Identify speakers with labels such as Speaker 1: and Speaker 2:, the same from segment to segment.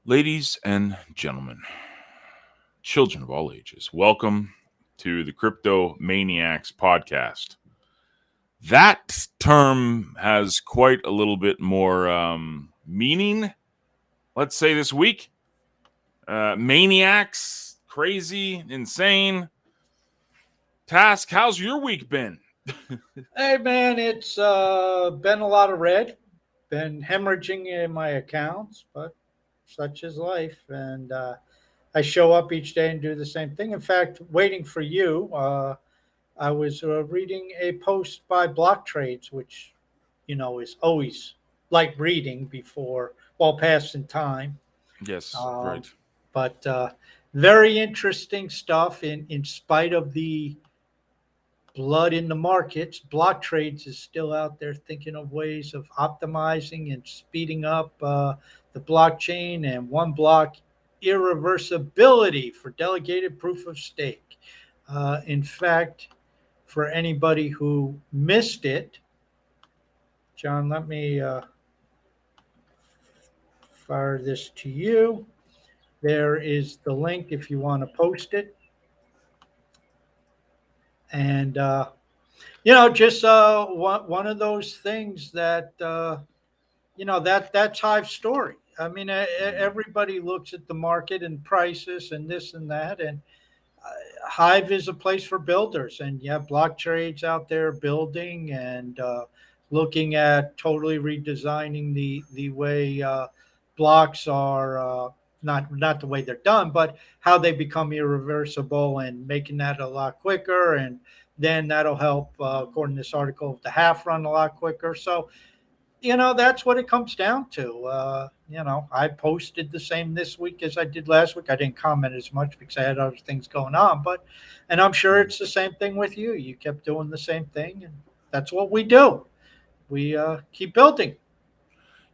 Speaker 1: Ladies and gentlemen, children of all ages, welcome to the CryptoManiacs podcast. That term has quite a little bit more meaning, let's say, this week. Maniacs, crazy, insane. Task, how's your week been?
Speaker 2: Hey man, it's been a lot of red, been hemorrhaging in my accounts, but such is life. And I show up each day and do the same thing. In fact, waiting for you, I was reading a post by Block Trades, which is always like reading before while passing time.
Speaker 1: Yes,
Speaker 2: Um,
Speaker 1: right.
Speaker 2: but very interesting stuff. In spite of the blood in the markets. Block trades is still out there thinking of ways of optimizing and speeding up the blockchain and one block irreversibility for delegated proof of stake. In fact, for anybody who missed it, John, let me fire this to you. There is the link if you want to post it. And just one of those things that that's Hive's story. I mean, everybody looks at the market and prices and this and that, and Hive is a place for builders, and you have block trades out there building and looking at totally redesigning the way blocks are. Not the way they're done, but how they become irreversible and making that a lot quicker, and then that'll help, according to this article, the half run a lot quicker. So that's what it comes down to. I posted the same this week as I did last week. I didn't comment as much because I had other things going on, and I'm sure it's the same thing with you. You kept doing the same thing, and that's what we do. We keep building.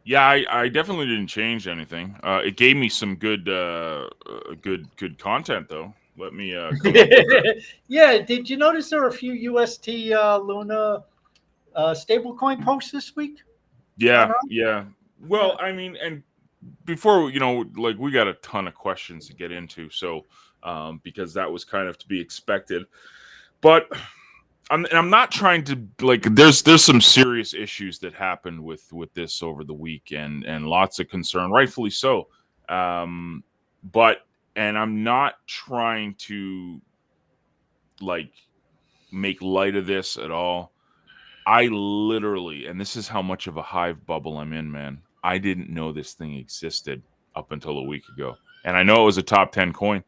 Speaker 1: Yeah, I definitely didn't change anything. It gave me some good content though. Let me come up with that.
Speaker 2: Yeah, did you notice there were a few UST Luna stablecoin posts this week on
Speaker 1: Yeah,
Speaker 2: Earth?
Speaker 1: yeah.
Speaker 2: Yeah.
Speaker 1: Well, I mean, and before like we got a ton of questions to get into, so because that was kind of to be expected. But I'm not trying to like. There's some serious issues that happened with this over the week, and lots of concern, rightfully so. Um, but and I'm not trying to like make light of this at all. I literally, and this is how much of a hive bubble I'm in, man. I didn't know this thing existed up until a week ago. And I know it was a top 10 coin.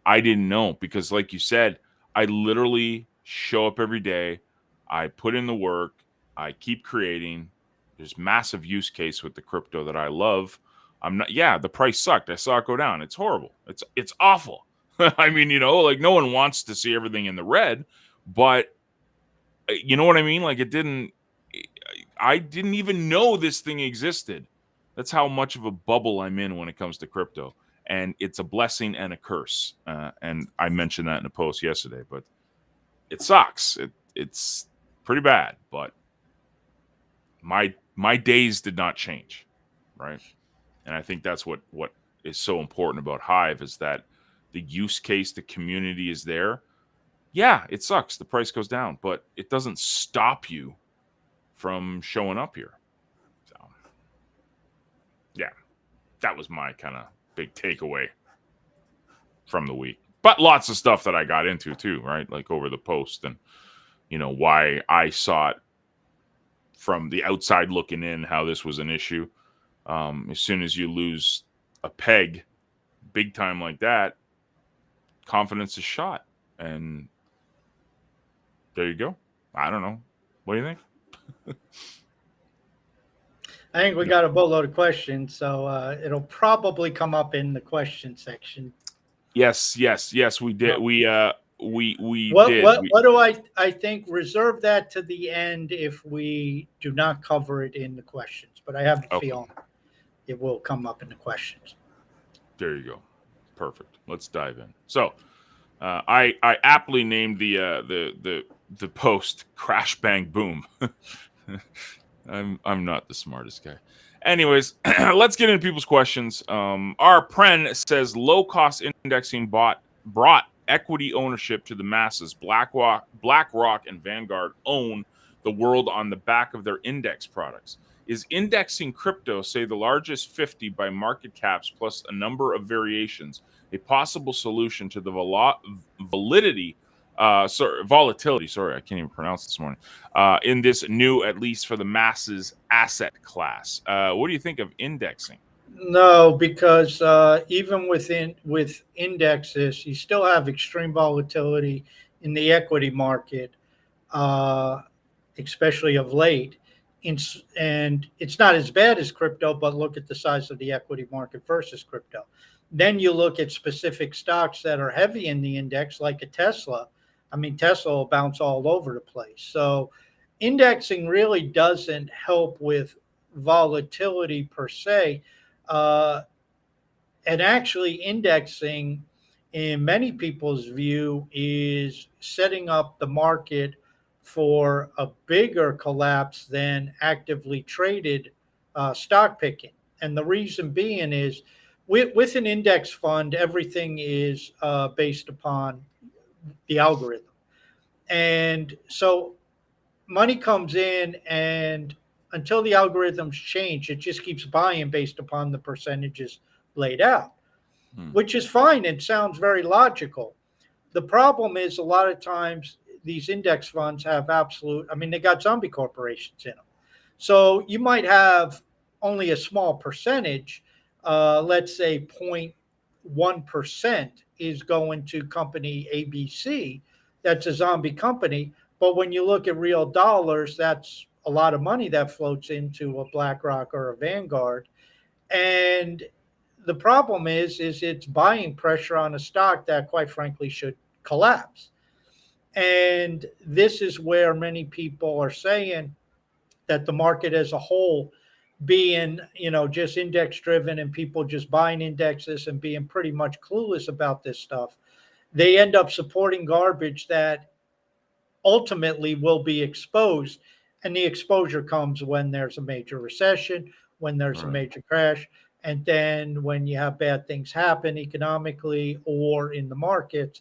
Speaker 1: I didn't know because, like you said, I literally show up every day. I put in the work. I keep creating. There's massive use case with the crypto that I love. I'm not, yeah, the price sucked. I saw it go down. It's horrible. It's awful. I mean, like no one wants to see everything in the red, but you know what I mean? Like it didn't, I didn't even know this thing existed. That's how much of a bubble I'm in when it comes to crypto. And it's a blessing and a curse. And I mentioned that in a post yesterday, but it sucks. It's pretty bad, but my days did not change, right? And I think that's what is so important about Hive is that the use case, the community is there. Yeah, it sucks. The price goes down, but it doesn't stop you from showing up here. So, yeah, that was my kind of big takeaway from the week. But lots of stuff that I got into too, right? Like over the post and why I saw it from the outside looking in, how this was an issue. As soon as you lose a peg big time like that, confidence is shot. And there you go. I don't know. What do you think?
Speaker 2: I think we got a boatload of questions, so it'll probably come up in the question section.
Speaker 1: Yes, we did.
Speaker 2: No.
Speaker 1: We
Speaker 2: What
Speaker 1: did.
Speaker 2: what what do I think? Reserve that to the end if we do not cover it in the questions. But I have a
Speaker 1: Okay,
Speaker 2: feeling it will come up in the questions.
Speaker 1: there you go. Perfect. Let's dive in. So, I aptly named the post "Crash Bang Boom." I'm not the smartest guy. Anyways, let's get into people's questions. Our Pren says low cost indexing brought equity ownership to the masses. BlackRock and Vanguard own the world on the back of their index products. Is indexing crypto, say the largest 50 by market caps plus a number of variations, a possible solution to the volatility? Sorry, I can't even pronounce this morning. In this new, at least for the masses, asset class. What do you think of indexing?
Speaker 2: No, because even with indexes, you still have extreme volatility in the equity market, uh, especially of late. And it's not as bad as crypto, but look at the size of the equity market versus crypto. Then you look at specific stocks that are heavy in the index, like a Tesla. I mean, Tesla will bounce all over the place. So indexing really doesn't help with volatility per se. Uh, and actually, indexing, in many people's view, is setting up the market for a bigger collapse than actively traded stock picking. And the reason being is with an index fund, everything is based upon the algorithm. And so money comes in, and until the algorithms change, it just keeps buying based upon the percentages laid out,
Speaker 1: Hmm.
Speaker 2: which is fine and sounds very logical. The problem is a lot of times these index funds have I mean, they got zombie corporations in them. So you might have only a small percentage, let's say 0.1% is going to company ABC. That's a zombie company. But when you look at real dollars, that's a lot of money that floats into a BlackRock or a Vanguard. And the problem is it's buying pressure on a stock that quite frankly should collapse. And this is where many people are saying that the market as a whole being, just index driven and people just buying indexes and being pretty much clueless about this stuff, they end up supporting garbage that ultimately will be exposed. And the exposure comes when there's a major recession, when there's a
Speaker 1: Right.
Speaker 2: major crash, and then when you have bad things happen economically or in the markets.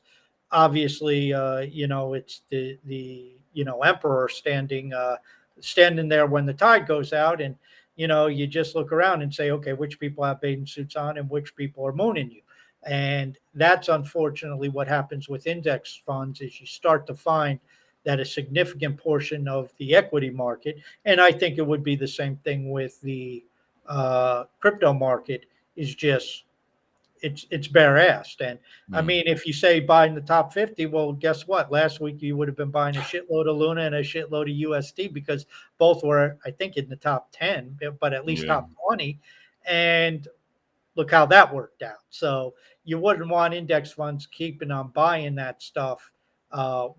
Speaker 2: Obviously, it's the emperor standing there when the tide goes out, and you just look around and say, okay, which people have bathing suits on and which people are mooning you. And that's unfortunately what happens with index funds is you start to find that a significant portion of the equity market, and I think it would be the same thing with the crypto market, is just it's bare assed. And I
Speaker 1: Hmm.
Speaker 2: mean, if you say buying the top 50, well, guess what? Last week you would have been buying a shitload of Luna and a shitload of USD because both were, I think, in the top 10, but at least
Speaker 1: Yeah.
Speaker 2: top 20. And look how that worked out. So you wouldn't want index funds keeping on buying that stuff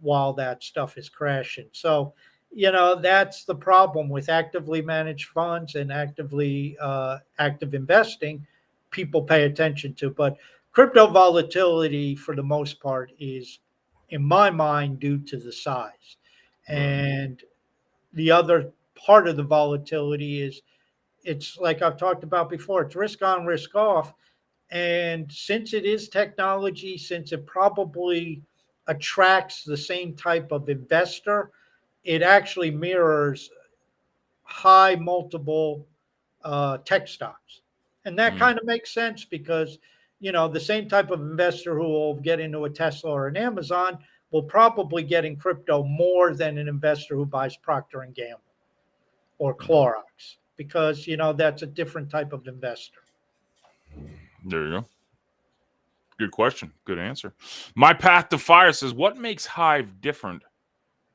Speaker 2: while that stuff is crashing. So, that's the problem with actively managed funds and active investing. People pay attention to, but crypto volatility for the most part is, in my mind, due to the size.
Speaker 1: Right.
Speaker 2: And the other part of the volatility is it's like I've talked about before, it's risk on, risk off. And since it is technology, since it probably attracts the same type of investor, it actually mirrors high multiple tech stocks. And that
Speaker 1: Hmm.
Speaker 2: kind of makes sense because, the same type of investor who will get into a Tesla or an Amazon will probably get in crypto more than an investor who buys Procter and Gamble or
Speaker 1: Yeah.
Speaker 2: Clorox because, that's a different type of investor.
Speaker 1: There you go. Good question. Good answer. My Path to Fire says, what makes Hive different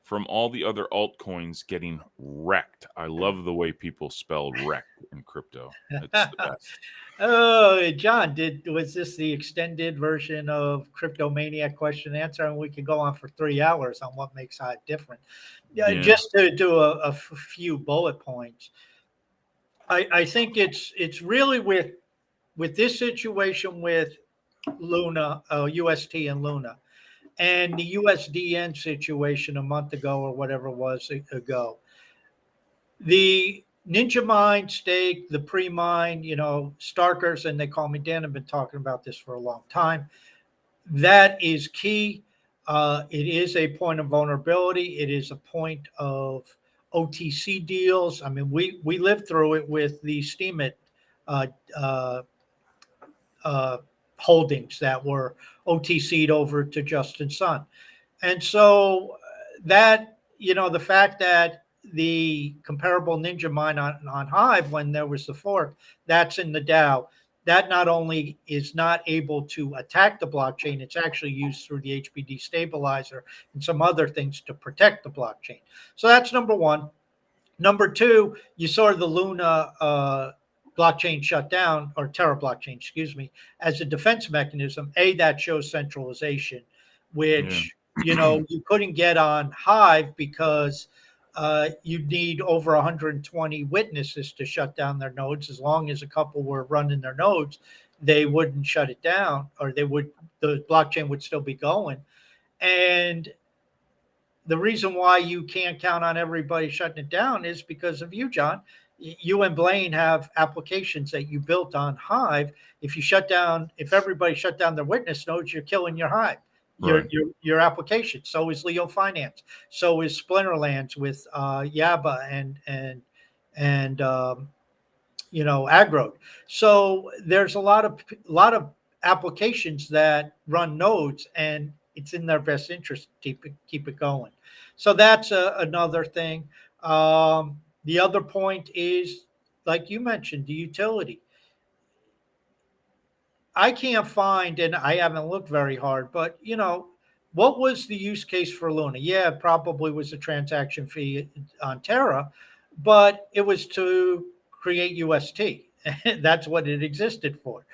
Speaker 1: from all the other altcoins getting wrecked? I love the way people spell wrecked in crypto. It's the best.
Speaker 2: Oh, John, was this the extended version of CryptoManiac question and answer? And we could go on for 3 hours on what makes Hive different. Yeah,
Speaker 1: Yeah.
Speaker 2: just to do a few bullet points. I think it's really with this situation with Luna, UST and Luna, and the USDN situation a month ago or whatever it was ago. Ninja Mine, Stake, the pre-mine, Starkers, and they call me Dan. I've been talking about this for a long time. That is key. It is a point of vulnerability. It is a point of OTC deals. I mean, we lived through it with the Steemit uh, uh, uh, holdings that were OTC'd over to Justin Sun. And so that, the fact that the comparable ninja mine on Hive, when there was the fork, that's in the DAO. That not only is not able to attack the blockchain, it's actually used through the HBD stabilizer and some other things to protect the blockchain. So that's number one. Number two, you saw the Luna blockchain shut down, or Terra blockchain, excuse me, as a defense mechanism. That shows centralization,
Speaker 1: Yeah.
Speaker 2: which you couldn't get on Hive because you need over 120 witnesses to shut down their nodes. As long as a couple were running their nodes, they wouldn't shut it down, or the blockchain would still be going. And the reason why you can't count on everybody shutting it down is because of you, John. You and Blaine have applications that you built on Hive. If everybody shut down their witness nodes, you're killing your Hive,
Speaker 1: Right.
Speaker 2: your application. So is Leo Finance. So is Splinterlands with Yaba and Agro. So there's a lot of applications that run nodes, and it's in their best interest to keep it going. So that's another thing. The other point is, like you mentioned, the utility. I can't find, and I haven't looked very hard, but what was the use case for Luna? Yeah, it probably was a transaction fee on Terra, but it was to create UST. That's what it existed for.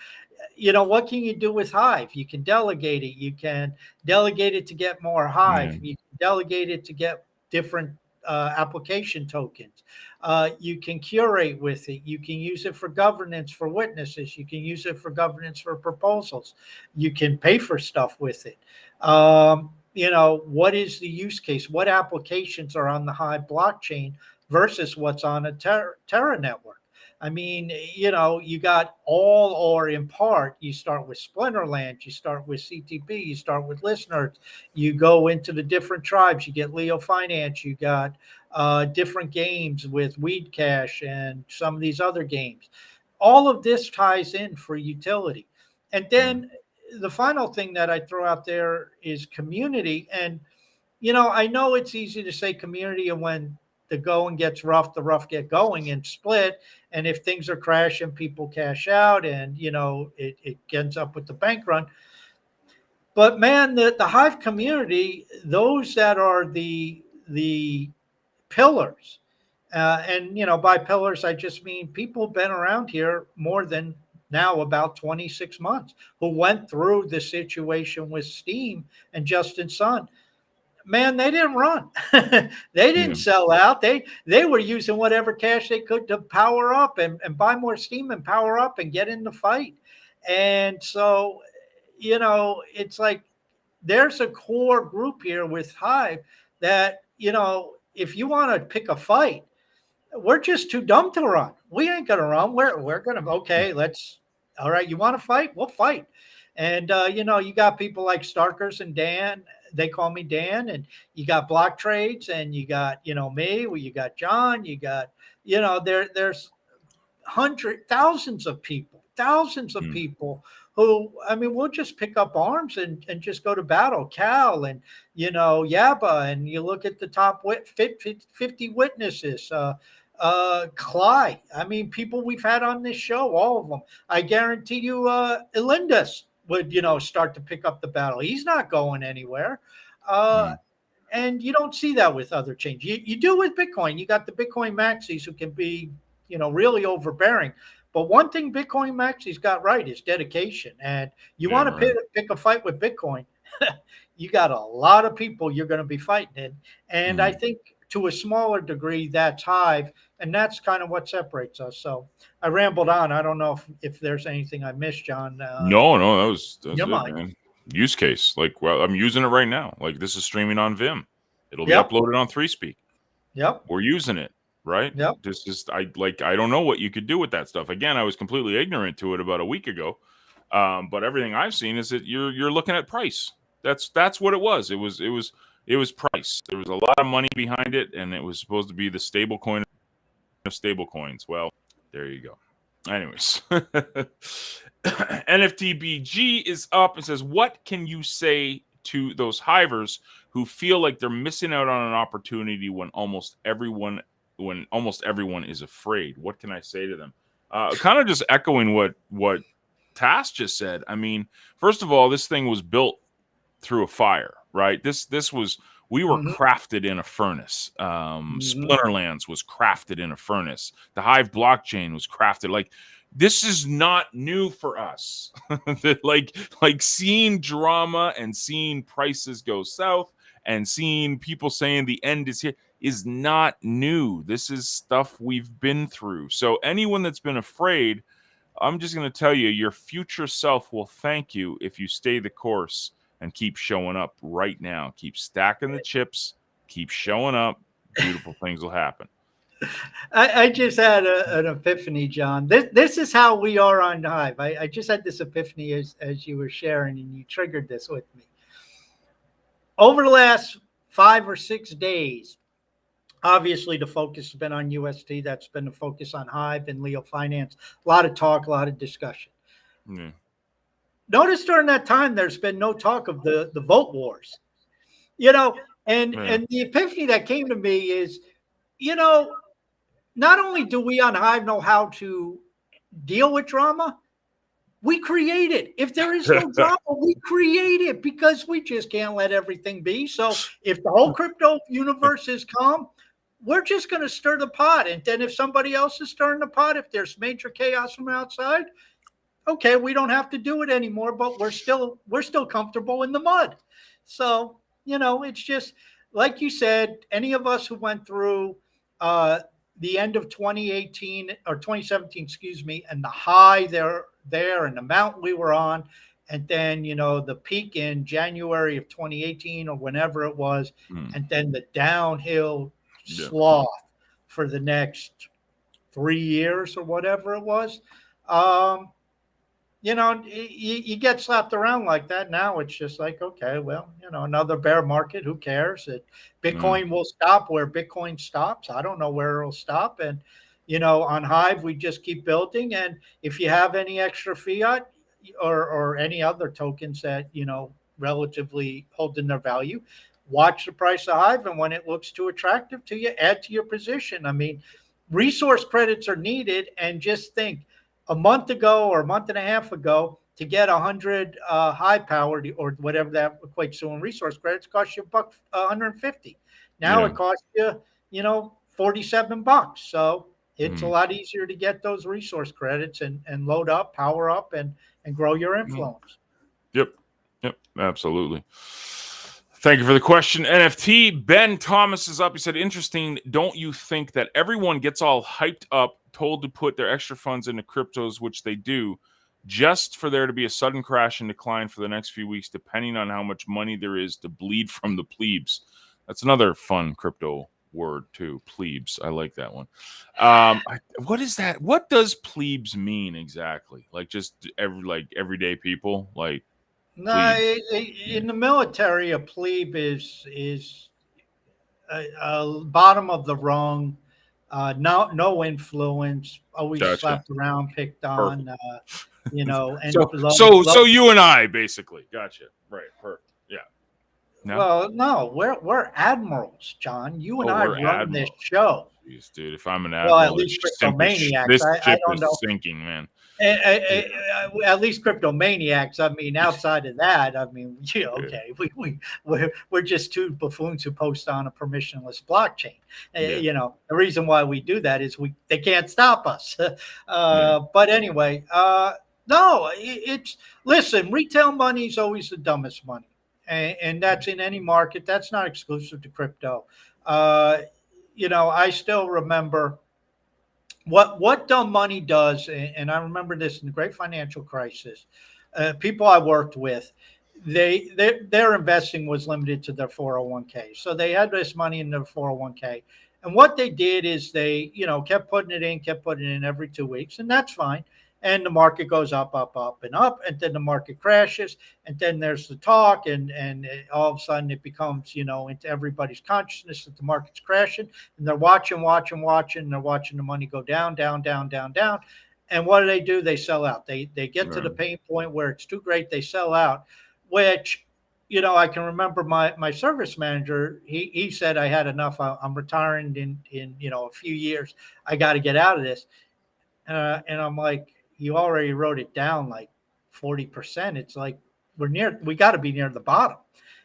Speaker 2: What can you do with Hive? You can delegate it. You can delegate it to get more
Speaker 1: Yeah.
Speaker 2: Hive. You can delegate it to get different application tokens. You can curate with it. You can use it for governance for witnesses. You can use it for governance for proposals. You can pay for stuff with it. What is the use case? What applications are on the Hive blockchain versus what's on a Terra network? I mean, you got all or in part. You start with Splinterland, you start with CTP, you start with listeners, you go into the different tribes, you get Leo Finance, you got different games with Weed Cash and some of these other games. All of this ties in for utility. And
Speaker 1: Mm.
Speaker 2: then the final thing that I throw out there is community. And I know it's easy to say community, and when the going gets rough, the rough get going and split. And if things are crashing, people cash out, and it ends up with the bank run. But man, the Hive community, those that are the pillars, and by pillars I just mean people been around here more than now about 26 months, who went through the situation with Steam and Justin Sun. Man, they didn't run. They didn't
Speaker 1: Yeah.
Speaker 2: sell out. They were using whatever cash they could to power up and buy more steam and power up and get in the fight. And so, it's like there's a core group here with Hive that, if you want to pick a fight, we're just too dumb to run. We ain't gonna run. We're gonna okay. Let's all right. You want to fight? We'll fight. And you got people like Starkers and Dan. They call me Dan. And you got Block Trades, and you got me. Well, you got John. You got there's thousands of
Speaker 1: Mm.
Speaker 2: people who, I mean, we'll just pick up arms and just go to battle. Cal and, Yaba, and you look at the top 50 witnesses, Cly. I mean, people we've had on this show, all of them. I guarantee you, Elindis would, start to pick up the battle. He's not going anywhere. Uh,
Speaker 1: Mm.
Speaker 2: and you don't see that with other chains. You do with Bitcoin. You got the Bitcoin maxis who can be, really overbearing. But one thing Bitcoin maxis got right is dedication. And you
Speaker 1: Yeah.
Speaker 2: want to
Speaker 1: Right.
Speaker 2: pick a fight with Bitcoin, you got a lot of people you're going to be fighting in. And I
Speaker 1: Mm.
Speaker 2: think to a smaller degree, that's Hive. And that's kind of what separates us. So I rambled on. I don't know if there's anything I missed, John,
Speaker 1: No, no, that's
Speaker 2: your
Speaker 1: it,
Speaker 2: mind.
Speaker 1: man. Use case. Like, well, I'm using it right now. Like, this is streaming on Vim. It'll be
Speaker 2: Yep.
Speaker 1: uploaded on 3Speak.
Speaker 2: Yep.
Speaker 1: We're using it, right?
Speaker 2: Yep.
Speaker 1: I don't know what you could do with that stuff. Again, I was completely ignorant to it about a week ago. But everything I've seen is that you're looking at price. That's what it was. It was price. There was a lot of money behind it, and it was supposed to be the stable coin of stable coins. Well, there you go. Anyways, NFTBG is up and says, "What can you say to those hivers who feel like they're missing out on an opportunity when almost everyone is afraid? What can I say to them?" Kind of just echoing what Tass just said. I mean, first of all, this thing was built through a fire, right? We were
Speaker 2: Mm-hmm.
Speaker 1: crafted in a furnace.
Speaker 2: Mm-hmm.
Speaker 1: Splinterlands was crafted in a furnace. The Hive blockchain was crafted. Like, this is not new for us. like seeing drama and seeing prices go south and seeing people saying the end is here is not new. This is stuff we've been through. So anyone that's been afraid, I'm just going to tell you, your future self will thank you if you stay the course and keep showing up right now. Keep stacking the chips, keep showing up. Beautiful things will happen.
Speaker 2: I just had an epiphany, John. This is how we are on Hive. I just had this epiphany as you were sharing, and you triggered this with me. Over the last 5 or 6 days, obviously the focus has been on UST. That's been the focus on Hive and Leo Finance. A lot of talk, a lot of discussion.
Speaker 1: Yeah.
Speaker 2: Notice during that time, there's been no talk of the vote wars. And
Speaker 1: Yeah.
Speaker 2: and the epiphany that came to me is, you know, not only do we on Hive know how to deal with drama, we create it. If there is no drama, we create it because we just can't let everything be. So if the whole crypto universe is calm, we're just going to stir the pot. And then if somebody else is stirring the pot, if there's major chaos from outside, okay, we don't have to do it anymore, but we're still comfortable in the mud. So, it's just like you said, any of us who went through the end of 2018 or 2017, excuse me, and the high there and the mountain we were on, and then the peak in January of 2018 or whenever it was, and then the downhill sloth for the next 3 years or whatever it was. You get slapped around like that. Now it's just like, okay, well, another bear market. Who cares? Bitcoin will stop where Bitcoin stops. I don't know where it'll stop. And, on Hive, we just keep building. And if you have any extra fiat or any other tokens that, relatively holding their value, watch the price of Hive. And when it looks too attractive to you, add to your position. I mean, resource credits are needed. And just think, a month ago or a month and a half ago, to get 100 high powered or whatever that equates to in resource credits cost you $150. Now it costs you, $47. So it's a lot easier to get those resource credits and load up, power up, and grow your influence.
Speaker 1: Yep, absolutely. Thank you for the question. NFT Ben Thomas is up. He said, "Interesting. Don't you think that everyone gets all hyped up, told to put their extra funds into cryptos, which they do, just for there to be a sudden crash and decline for the next few weeks, depending on how much money there is to bleed from the plebes?" That's another fun crypto word too. Plebes. I like that one. What is that? What does plebes mean exactly? Like just everyday people? Like,
Speaker 2: no, in the military, a plebe is a bottom of the rung, no influence, always
Speaker 1: gotcha.
Speaker 2: slapped around, picked on, and
Speaker 1: so you and I basically gotcha. Right, perfect. Yeah.
Speaker 2: No? Well, no, we're admirals, John. You and I run this show.
Speaker 1: Jeez, dude, if I'm an
Speaker 2: Well,
Speaker 1: admiral,
Speaker 2: at least
Speaker 1: CryptoManiacs. This ship is sinking, man.
Speaker 2: At least CryptoManiacs. I mean, outside of that, I mean, okay, we're just two buffoons who post on a permissionless blockchain. The reason why we do that is they can't stop us. But anyway, no, listen. Retail money is always the dumbest money, and that's in any market. That's not exclusive to crypto. I still remember what dumb money does, and I remember this in the great financial crisis. People I worked with, their investing was limited to their 401k. So they had this money in their 401k, And what they did is they, kept putting it in every 2 weeks, and that's fine. And the market goes up, up, up, and up, and then the market crashes, and then there's the talk, and all of a sudden it becomes, into everybody's consciousness that the market's crashing, and they're watching, and they're watching the money go down, down, down, down, down. And what do? They sell out. They get to the pain point where it's too great. They sell out, which I can remember my service manager. He said I had enough. I'm retiring in a few years. I got to get out of this. And I'm like, you already wrote it down like 40%. It's like we got to be near the bottom.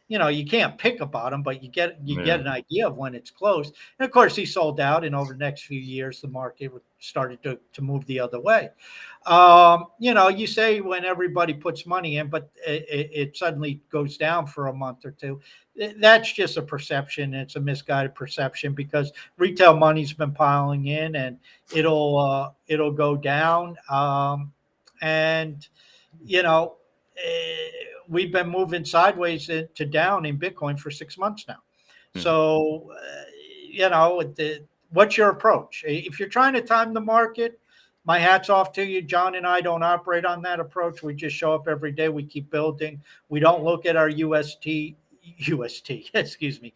Speaker 2: You can't pick a bottom, but you get an idea of when it's close. And of course, he sold out, and over the next few years, the market started to move the other way. You say when everybody puts money in, but it suddenly goes down for a month or two. That's just a perception. It's a misguided perception because retail money's been piling in, and it'll go down. And you know, we've been moving sideways to down in Bitcoin for 6 months now. So, what's your approach? If you're trying to time the market, my hat's off to you. John and I don't operate on that approach. We just show up every day. We keep building. We don't look at our USD, USD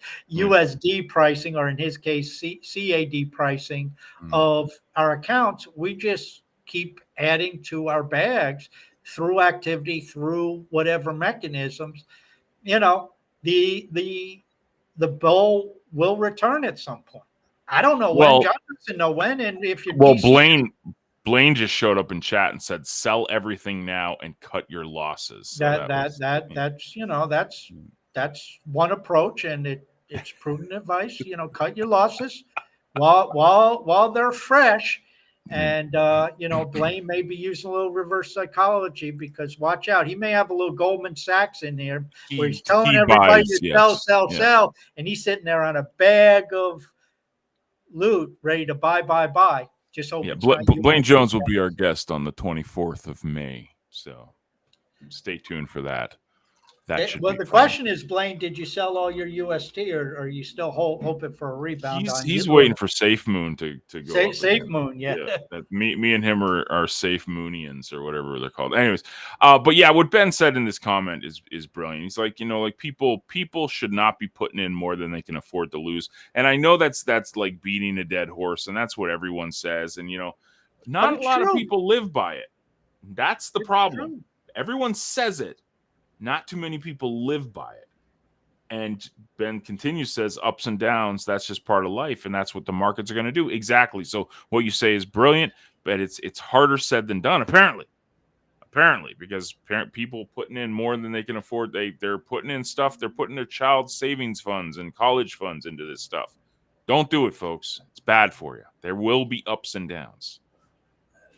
Speaker 2: pricing, or in his case, CAD pricing of our accounts. We just keep adding to our bags through activity, through whatever mechanisms. The bull will return at some point. I don't know when. John doesn't know when. And if you're
Speaker 1: Blaine just showed up in chat and said, "Sell everything now and cut your losses." So
Speaker 2: that's one approach, and it's prudent advice. Cut your losses while they're fresh. And Blaine may be using a little reverse psychology, because watch out, he may have a little Goldman Sachs in there where he's telling everybody to sell, and he's sitting there on a bag of loot, ready to buy. Just hope.
Speaker 1: Blaine Jones will be our guest on the 24th of May, so stay tuned for that.
Speaker 2: The question is, Blaine, did you sell all your UST, or are you still hoping for a rebound?
Speaker 1: He's waiting for Safemoon to go.
Speaker 2: Safemoon, yeah.
Speaker 1: Me and him are Safemoonians, or whatever they're called. Anyways, but yeah, what Ben said in this comment is brilliant. He's like, people should not be putting in more than they can afford to lose. And I know that's like beating a dead horse, and that's what everyone says. And not a lot of people live by it. That's the problem. Everyone says it. Not too many people live by it. And Ben continues, says, ups and downs, that's just part of life, and that's what the markets are going to do. Exactly. So what you say is brilliant, but it's harder said than done, apparently, because people putting in more than they can afford. They're putting in stuff. They're putting their child savings funds and college funds into this stuff. Don't do it, folks. It's bad for you. There will be ups and downs.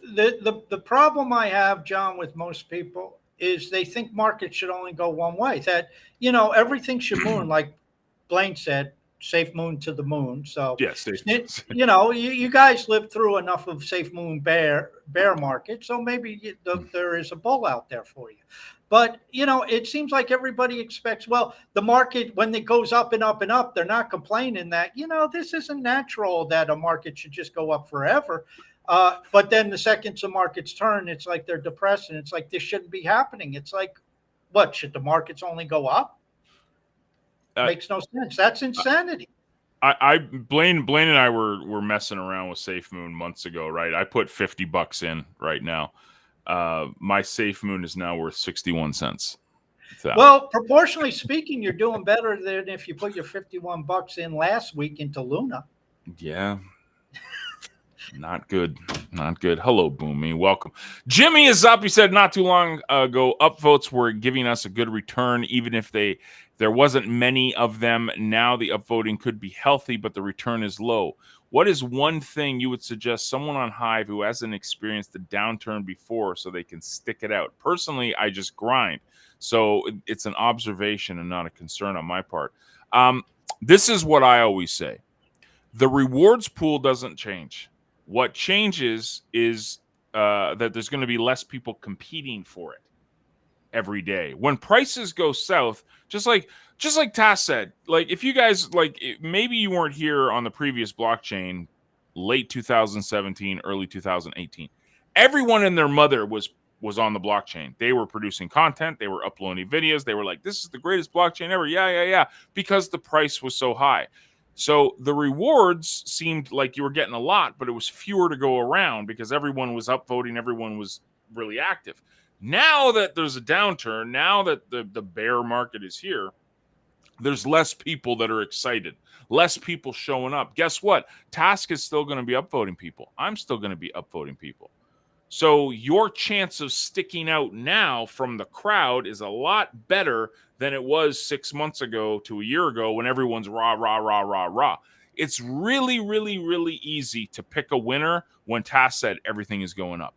Speaker 2: The problem I have, John, with most people is they think markets should only go one way, that, everything should moon, like Blaine said, Safemoon to the moon. So,
Speaker 1: yes,
Speaker 2: you guys lived through enough of Safemoon bear market, so maybe there is a bull out there for you. But, it seems like everybody expects, the market, when it goes up and up and up, they're not complaining that, this isn't natural that a market should just go up forever. But then the second the markets turn, it's like they're depressed, and it's like this shouldn't be happening. It's like, what, should the markets only go up? Makes no sense. That's insanity.
Speaker 1: Blaine and I were messing around with Safemoon months ago, right? I put $50 in right now. My Safemoon is now worth 61 cents. So.
Speaker 2: Well, proportionally speaking, you're doing better than if you put your $51 in last week into Luna.
Speaker 1: Yeah. Not good. Hello, Boomy. Welcome. Jimmy is up. He said not too long ago, upvotes were giving us a good return, even if there wasn't many of them. Now the upvoting could be healthy, but the return is low. What is one thing you would suggest someone on Hive who hasn't experienced a downturn before so they can stick it out? Personally, I just grind. So it's an observation and not a concern on my part. This is what I always say. The rewards pool doesn't change. What changes is that there's going to be less people competing for it. every day. When prices go south, just like Tass said, like if you guys maybe you weren't here on the previous blockchain, late 2017, early 2018. Everyone and their mother was on the blockchain. They were producing content, they were uploading videos, they were like, this is the greatest blockchain ever. Yeah, because the price was so high. So the rewards seemed like you were getting a lot, but it was fewer to go around because everyone was upvoting, everyone was really active. Now that there's a downturn, now that the bear market is here, there's less people that are excited, less people showing up. Guess what? Task is still going to be upvoting people. I'm still going to be upvoting people. So your chance of sticking out now from the crowd is a lot better than it was 6 months ago to a year ago when everyone's rah, rah, rah, rah, rah. It's really, really, really easy to pick a winner when Task said everything is going up.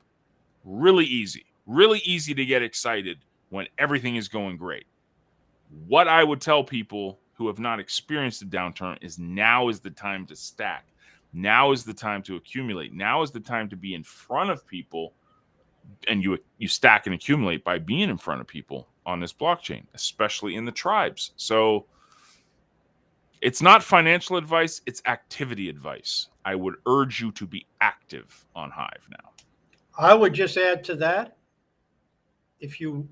Speaker 1: Really easy. Really easy to get excited when everything is going great. What I would tell people who have not experienced a downturn is now is the time to stack. Now is the time to accumulate. Now is the time to be in front of people, and you stack and accumulate by being in front of people on this blockchain, especially in the tribes. So it's not financial advice, it's activity advice. I would urge you to be active on Hive now.
Speaker 2: I would just add to that, if you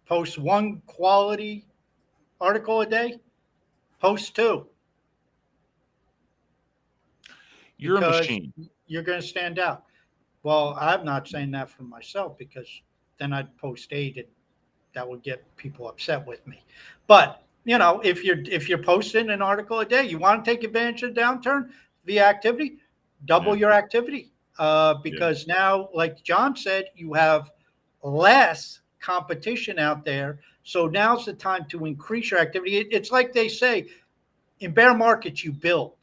Speaker 2: post one quality article a day, post two.
Speaker 1: You're a machine.
Speaker 2: You're going to stand out. Well, I'm not saying that for myself, because then I'd post 8 and that would get people upset with me. But if you're posting an article a day, you want to take advantage of the downturn via activity, double your activity. Because now, like John said, you have less competition out there. So now's the time to increase your activity. It's like they say, in bear markets, you build,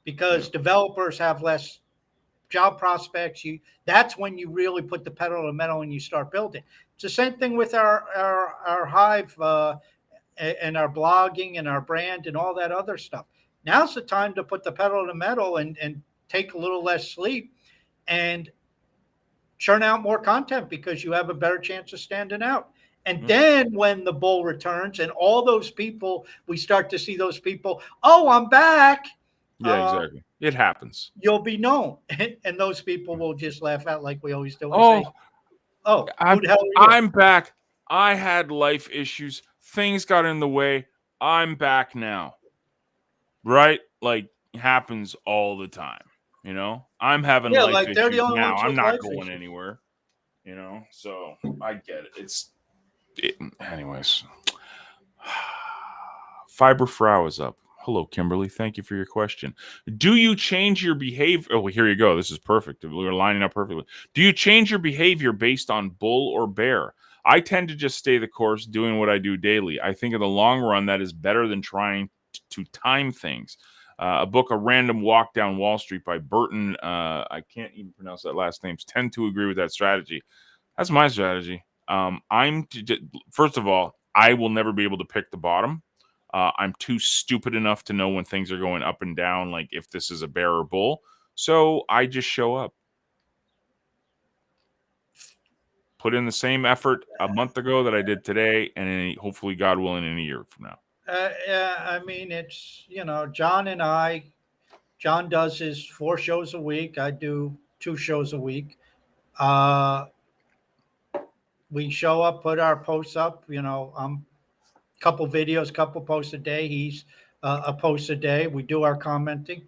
Speaker 2: because developers have less job prospects. That's when you really put the pedal to the metal and you start building. It's the same thing with our Hive and our blogging and our brand and all that other stuff. Now's the time to put the pedal to the metal and take a little less sleep and churn out more content, because you have a better chance of standing out. And then when the bull returns and all those people, we start to see those people, oh, I'm back.
Speaker 1: Yeah, exactly. It happens.
Speaker 2: You'll be known. And those people will just laugh out like we always do and say, oh,
Speaker 1: who
Speaker 2: the hell are you?
Speaker 1: I'm back. I had life issues. Things got in the way. I'm back now. Right? Like, happens all the time. I'm having life issues now. I'm not going anywhere. So I get it. Anyways. Fiber Frau is up. Hello, Kimberly. Thank you for your question. Do you change your behavior? Oh, here you go. This is perfect. We're lining up perfectly. Do you change your behavior based on bull or bear? I tend to just stay the course, doing what I do daily. I think in the long run, that is better than trying to time things. A book, A Random Walk Down Wall Street by Burton. I can't even pronounce that last name. Tend to agree with that strategy. That's my strategy. First of all, I will never be able to pick the bottom. I'm too stupid enough to know when things are going up and down, like if this is a bear or bull. So I just show up. Put in the same effort a month ago that I did today, and hopefully, God willing, in a year from now.
Speaker 2: I mean, it's, John and I, John does his 4 shows a week. I do 2 shows a week. We show up, put our posts up, I'm couple videos, couple posts a day. He's a post a day. We do our commenting.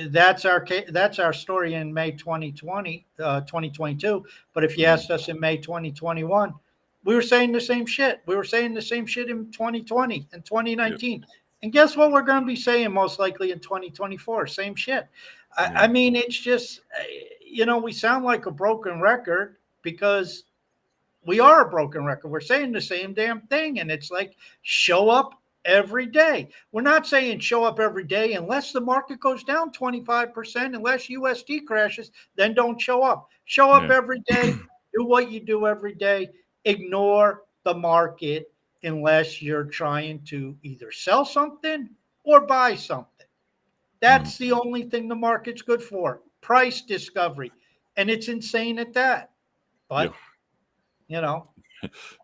Speaker 2: That's our story in May 2020, 2022. But if you asked us in May 2021, we were saying the same shit. We were saying the same shit in 2020 and 2019. Yep. And guess what we're going to be saying most likely in 2024? Same shit. I mean, it's just, we sound like a broken record, because we are a broken record. We're saying the same damn thing. And it's like, show up every day. We're not saying show up every day unless the market goes down 25%, unless USD crashes, then don't show up. Show up every day. Do what you do every day. Ignore the market unless you're trying to either sell something or buy something. That's the only thing the market's good for. Price discovery. And it's insane at that. But you know.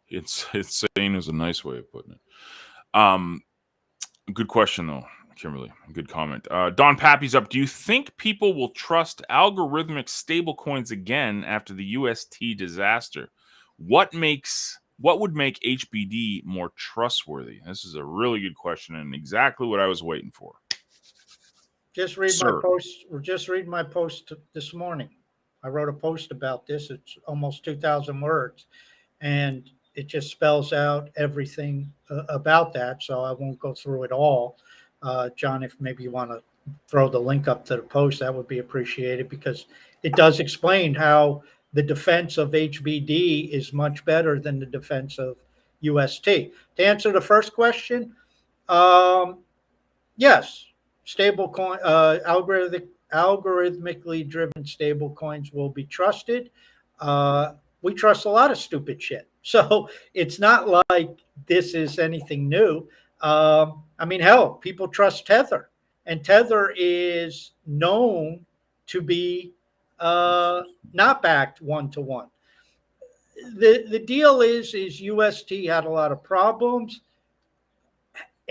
Speaker 1: It's insane is a nice way of putting it. Um, Good question though, Kimberly. Good comment. Don Pappy's up. Do you think people will trust algorithmic stablecoins again after the UST disaster? What would make HBD more trustworthy? This is a really good question and exactly what I was waiting for.
Speaker 2: Just read my
Speaker 1: Sir.
Speaker 2: post. Just read my post this morning. I wrote a post about this. It's almost 2,000 words, and it just spells out everything about that. So I won't go through it all. John, if maybe you want to throw the link up to the post, that would be appreciated because it does explain how the defense of HBD is much better than the defense of UST. To answer the first question, um, yes, stable coin, algorithmically driven stable coins will be trusted. We trust a lot of stupid shit. So it's not like this is anything new. I mean, hell, people trust Tether, and Tether is known to be not backed one to one. The deal is UST had a lot of problems.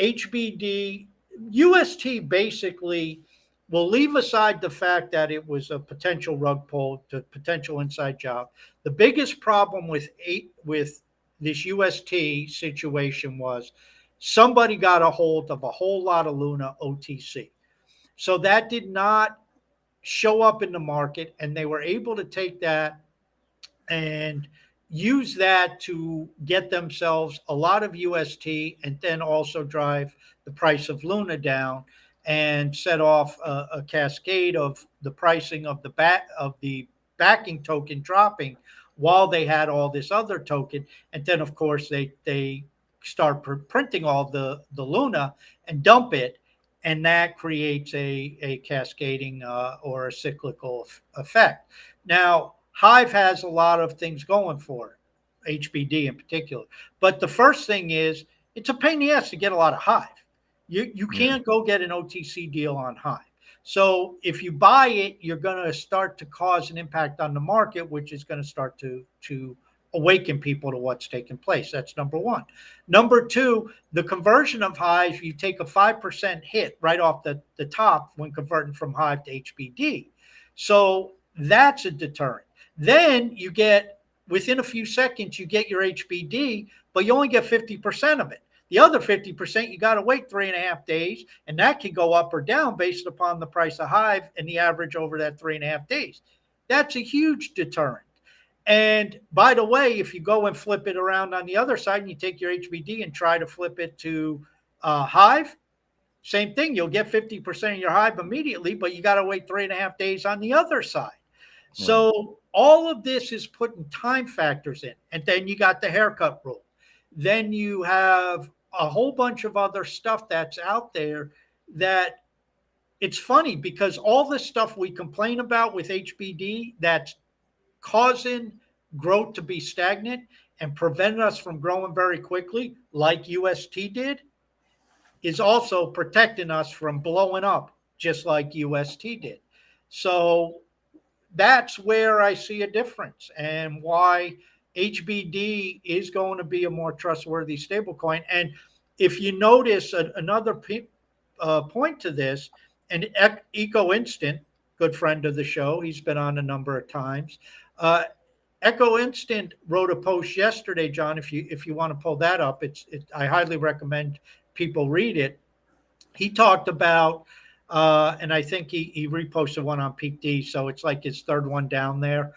Speaker 2: HBD, UST basically will leave aside the fact that it was a potential rug pull, to potential inside job. The biggest problem with this UST situation was somebody got a hold of a whole lot of Luna OTC. So that did not show up in the market, and they were able to take that and use that to get themselves a lot of UST and then also drive the price of Luna down and set off a cascade of the pricing of the backing token dropping while they had all this other token. And then of course they start printing all the Luna and dump it, and that creates a cascading or a cyclical effect. Now, Hive has a lot of things going for it, HBD in particular. But the first thing is it's a pain in the ass to get a lot of Hive. You can't go get an OTC deal on Hive. So if you buy it, you're going to start to cause an impact on the market, which is going to start to awaken people to what's taking place. That's number one. Number two, the conversion of Hive, you take a 5% hit right off the top when converting from Hive to HBD. So that's a deterrent. Then you get, within a few seconds, you get your HBD, but you only get 50% of it. The other 50%, you got to wait 3.5 days, and that can go up or down based upon the price of Hive and the average over that 3.5 days. That's a huge deterrent. And by the way, if you go and flip it around on the other side and you take your HBD and try to flip it to Hive, same thing. You'll get 50% of your Hive immediately, but you got to wait 3.5 days on the other side. So all of this is putting time factors in. And then you got the haircut rule. Then you have a whole bunch of other stuff that's out there that it's funny because all this stuff we complain about with HBD that's causing growth to be stagnant and preventing us from growing very quickly, like UST did, is also protecting us from blowing up just like UST did. So that's where I see a difference and why HBD is going to be a more trustworthy stablecoin. And if you notice another point to this, and Eco Instant, good friend of the show, he's been on a number of times. Echo Instant wrote a post yesterday, John. If you want to pull that up, I highly recommend people read it. He talked about, and I think he reposted one on Peak D, so it's like his third one down there.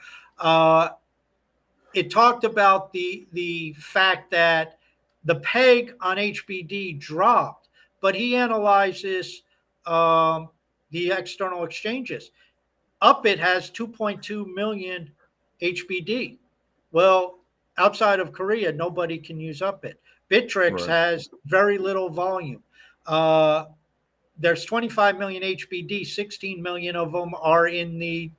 Speaker 2: It talked about the fact that the peg on HBD dropped, but he analyzes the external exchanges. Upbit has 2.2 million HBD. Well, outside of Korea, nobody can use Upbit. Bittrex has very little volume. There's 25 million HBD, 16 million of them are in the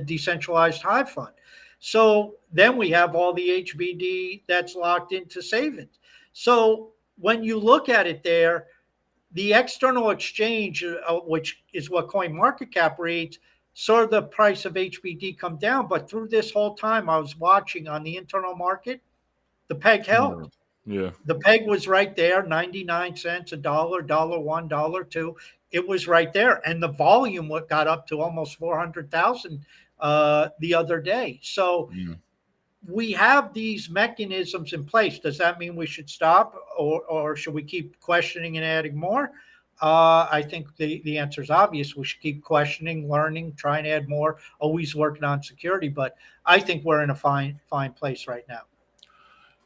Speaker 2: decentralized Hive fund. So then we have all the HBD that's locked into savings. So when you look at it there, the external exchange, which is what CoinMarketCap reads, saw the price of HBD come down. But through this whole time, I was watching on the internal market, the peg held.
Speaker 1: Yeah.
Speaker 2: The peg was right there, 99 cents, a dollar, dollar one, dollar two. It was right there. And the volume got up to almost 400,000 the other day. So
Speaker 1: Yeah.
Speaker 2: we have these mechanisms in place. Does that mean we should stop, or should we keep questioning and adding more? I think the answer is obvious. We should keep questioning, learning, trying to add more, always working on security. But I think we're in a fine place right now.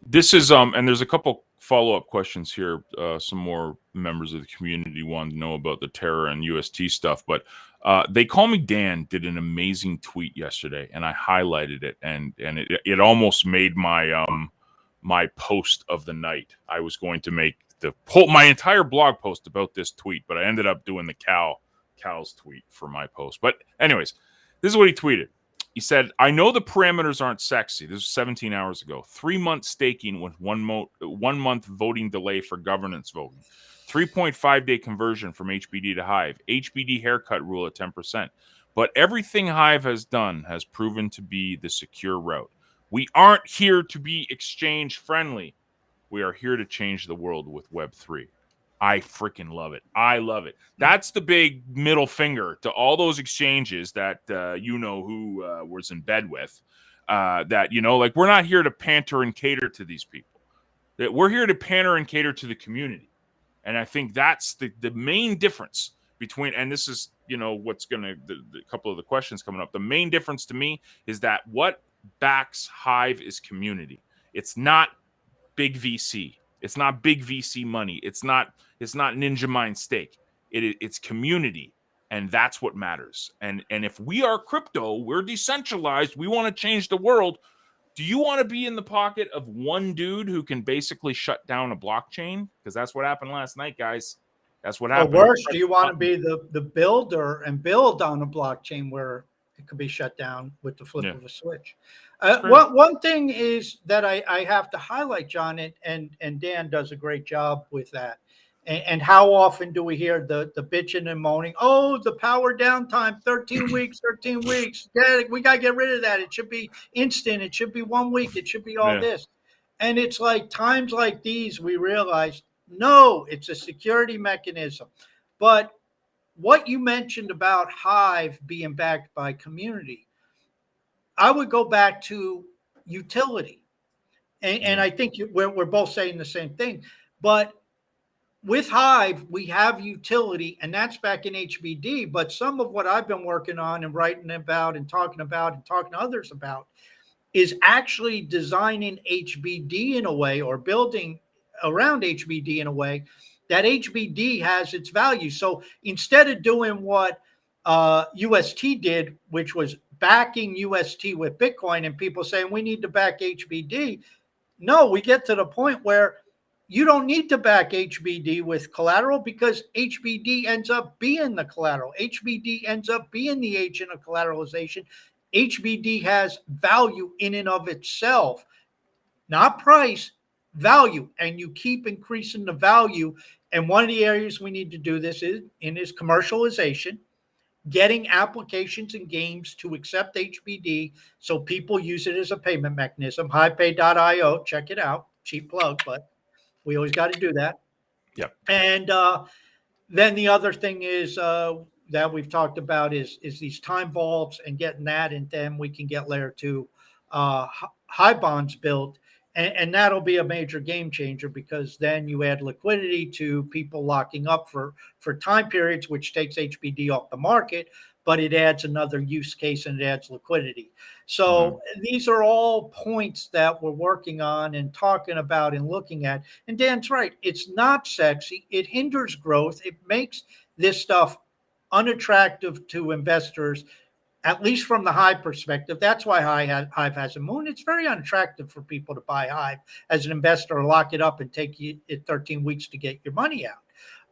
Speaker 1: This is and there's a couple follow-up questions here. Some more members of the community wanted to know about the Terra and UST stuff, but They Call Me Dan did an amazing tweet yesterday, and I highlighted it, and it almost made my my post of the night. I was going to make my entire blog post about this tweet, but I ended up doing the Cal's tweet for my post. But anyways, this is what he tweeted. He said, I know the parameters aren't sexy. This was 17 hours ago. 3 months staking with 1 month voting delay for governance voting. 3.5-day conversion from HBD to Hive. HBD haircut rule at 10%. But everything Hive has done has proven to be the secure route. We aren't here to be exchange friendly. We are here to change the world with Web3. I freaking love it. I love it. That's the big middle finger to all those exchanges that who was in bed with. That, like, we're not here to panter and cater to these people. That we're here to panter and cater to the community. And I think that's the main difference between, and this is, what's going to, the couple of the questions coming up. The main difference to me is that what backs Hive is community. It's not big VC. It's not big VC money. It's not Ninja Mind stake. It's community, and that's what matters. And if we are crypto, we're decentralized. We want to change the world. Do you want to be in the pocket of one dude who can basically shut down a blockchain? Because that's what happened last night, guys. That's what happened.
Speaker 2: Or worse, do you want to be the builder and build on a blockchain where it could be shut down with the flip of a switch? One thing is that I have to highlight, John, and Dan does a great job with that. And how often do we hear the bitching and moaning? Oh, the power downtime, 13 weeks, 13 weeks. Yeah, we got to get rid of that. It should be instant. It should be 1 week. It should be all this. And it's like times like these, we realize, no, it's a security mechanism. But what you mentioned about Hive being backed by community, I would go back to utility. And I think we're both saying the same thing. But with Hive, we have utility, and that's back in HBD. But some of what I've been working on and writing about and talking to others about is actually designing HBD in a way, or building around HBD in a way that HBD has its value. So instead of doing what UST did, which was backing UST with Bitcoin, and people saying we need to back HBD, no, we get to the point where you don't need to back HBD with collateral, because HBD ends up being the collateral. HBD ends up being the agent of collateralization. HBD has value in and of itself, not price, value. And you keep increasing the value. And one of the areas we need to do this is commercialization, getting applications and games to accept HBD so people use it as a payment mechanism. HivePay.io, check it out. Cheap plug, but we always got to do that.
Speaker 1: Yep.
Speaker 2: And then the other thing is that we've talked about is these time vaults and getting that, and then we can get layer 2 high bonds built. And that'll be a major game changer, because then you add liquidity to people locking up for time periods, which takes HBD off the market, but it adds another use case and it adds liquidity. So these are all points that we're working on and talking about and looking at. And Dan's right. It's not sexy. It hinders growth. It makes this stuff unattractive to investors, at least from the Hive perspective. That's why Hive has a moon. It's very unattractive for people to buy Hive as an investor, or lock it up and take it 13 weeks to get your money out.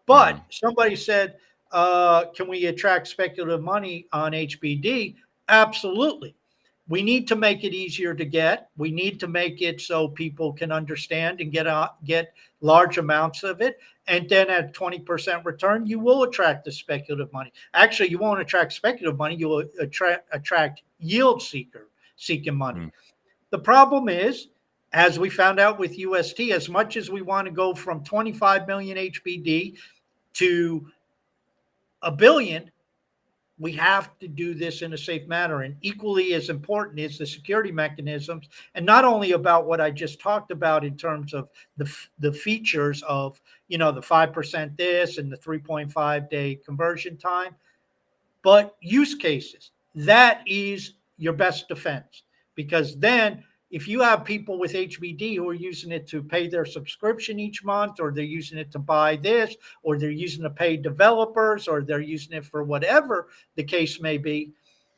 Speaker 2: But somebody said, can we attract speculative money on HBD? Absolutely. We need to make it easier to get. We need to make it so people can understand and get large amounts of it. And then at 20% return, you will attract the speculative money. Actually, you won't attract speculative money. You will attract yield seeking money.
Speaker 1: Mm.
Speaker 2: The problem is, as we found out with UST, as much as we want to go from 25 million HBD to a billion, we have to do this in a safe manner. And equally as important is the security mechanisms, and not only about what I just talked about in terms of the features of, the 5% this and the 3.5 day conversion time, but use cases. That is your best defense, because then if you have people with HBD who are using it to pay their subscription each month, or they're using it to buy this, or they're using it to pay developers, or they're using it for whatever the case may be,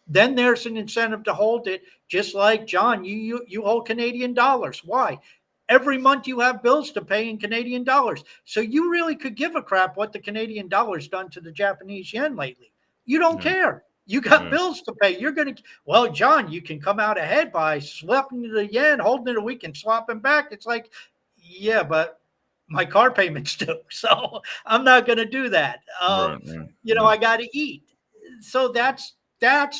Speaker 2: then there's an incentive to hold it. Just like, John, you hold Canadian dollars. Why? Every month you have bills to pay in Canadian dollars. So you really could give a crap what the Canadian dollar's done to the Japanese yen lately. You don't care. You got bills to pay. You're going to, well, John, you can come out ahead by swapping the yen, holding it a week and swapping back. It's like, yeah, but my car payment's due. So I'm not going to do that. I got to eat. So that's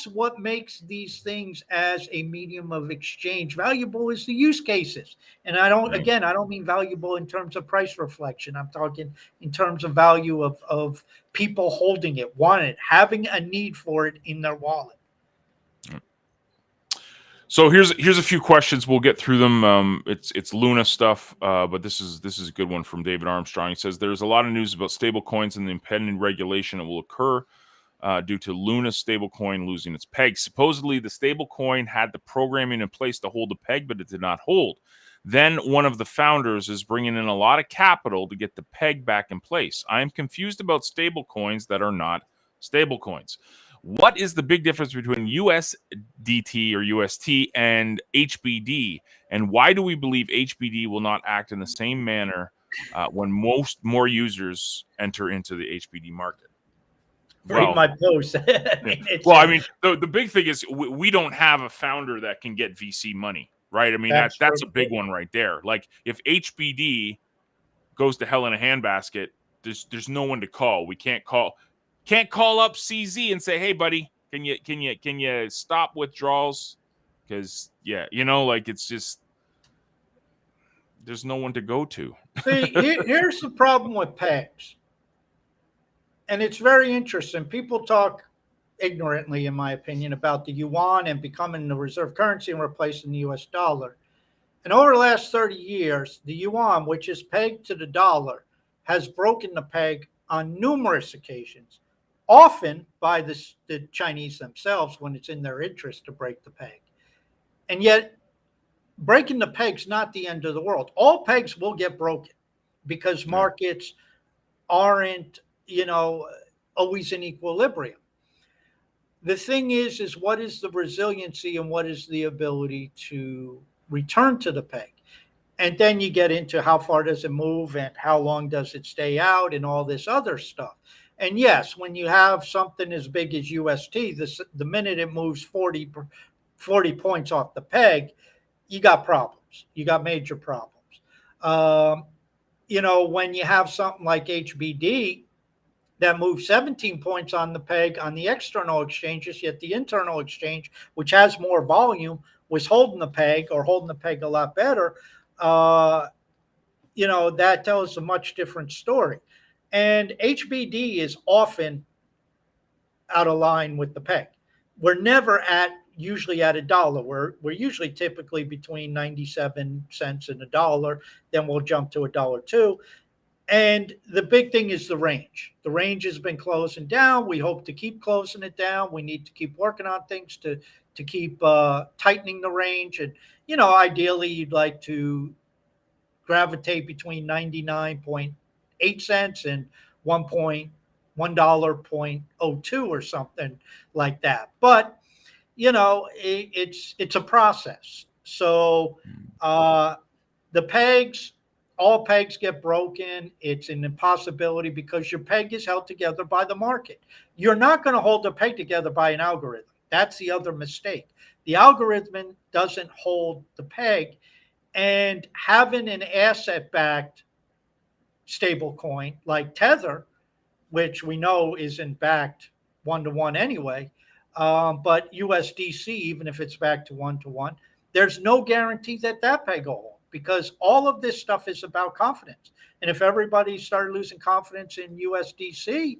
Speaker 2: what makes these things as a medium of exchange valuable, is the use cases. And I don't mean valuable in terms of price reflection. I'm talking in terms of value of people holding it, wanting it, having a need for it in their wallet.
Speaker 1: So here's a few questions. We'll get through them. It's Luna stuff, but this is a good one from David Armstrong. He says there's a lot of news about stable coins and the impending regulation that will occur due to Luna's stablecoin losing its peg. Supposedly, the stablecoin had the programming in place to hold the peg, but it did not hold. Then one of the founders is bringing in a lot of capital to get the peg back in place. I am confused about stablecoins that are not stablecoins. What is the big difference between USDT or UST and HBD? And why do we believe HBD will not act in the same manner when more users enter into the HBD market?
Speaker 2: Read my post.
Speaker 1: The big thing is we don't have a founder that can get VC money, right? I mean, that's a big one right there. Like, if HBD goes to hell in a handbasket, there's no one to call. We can't call up CZ and say, hey, buddy, can you stop withdrawals? Because it's just, there's no one to go to.
Speaker 2: See, here's the problem with pegs. And it's very interesting. People talk ignorantly, in my opinion, about the yuan and becoming the reserve currency and replacing the US dollar. And over the last 30 years, the yuan, which is pegged to the dollar, has broken the peg on numerous occasions, often by the Chinese themselves when it's in their interest to break the peg. And yet, breaking the peg's not the end of the world. All pegs will get broken because markets aren't, always in equilibrium. The thing is what is the resiliency and what is the ability to return to the peg? And then you get into how far does it move and how long does it stay out and all this other stuff. And yes, when you have something as big as UST, the minute it moves 40 points off the peg, you got problems. You got major problems. When you have something like HBD that moves 17 points on the peg on the external exchanges, yet the internal exchange, which has more volume, was holding the peg a lot better, that tells a much different story. And HBD is often out of line with the peg. We're never usually at $1. We're usually typically between 97 cents and $1. Then we'll jump to $1.02. And the big thing is the range. The range has been closing down. We hope to keep closing it down. We need to keep working on things to keep tightening the range. And, ideally, you'd like to gravitate between 99.8 cents and $1.02 or something like that. But, it's a process. So the pegs, all pegs get broken. It's an impossibility because your peg is held together by the market. You're not going to hold the peg together by an algorithm. That's the other mistake. The algorithm doesn't hold the peg, and having an asset backed stable coin like Tether, which we know isn't backed one to one anyway, but USDC, even if it's back to one, there's no guarantee that that peg will hold because all of this stuff is about confidence. And if everybody started losing confidence in USDC,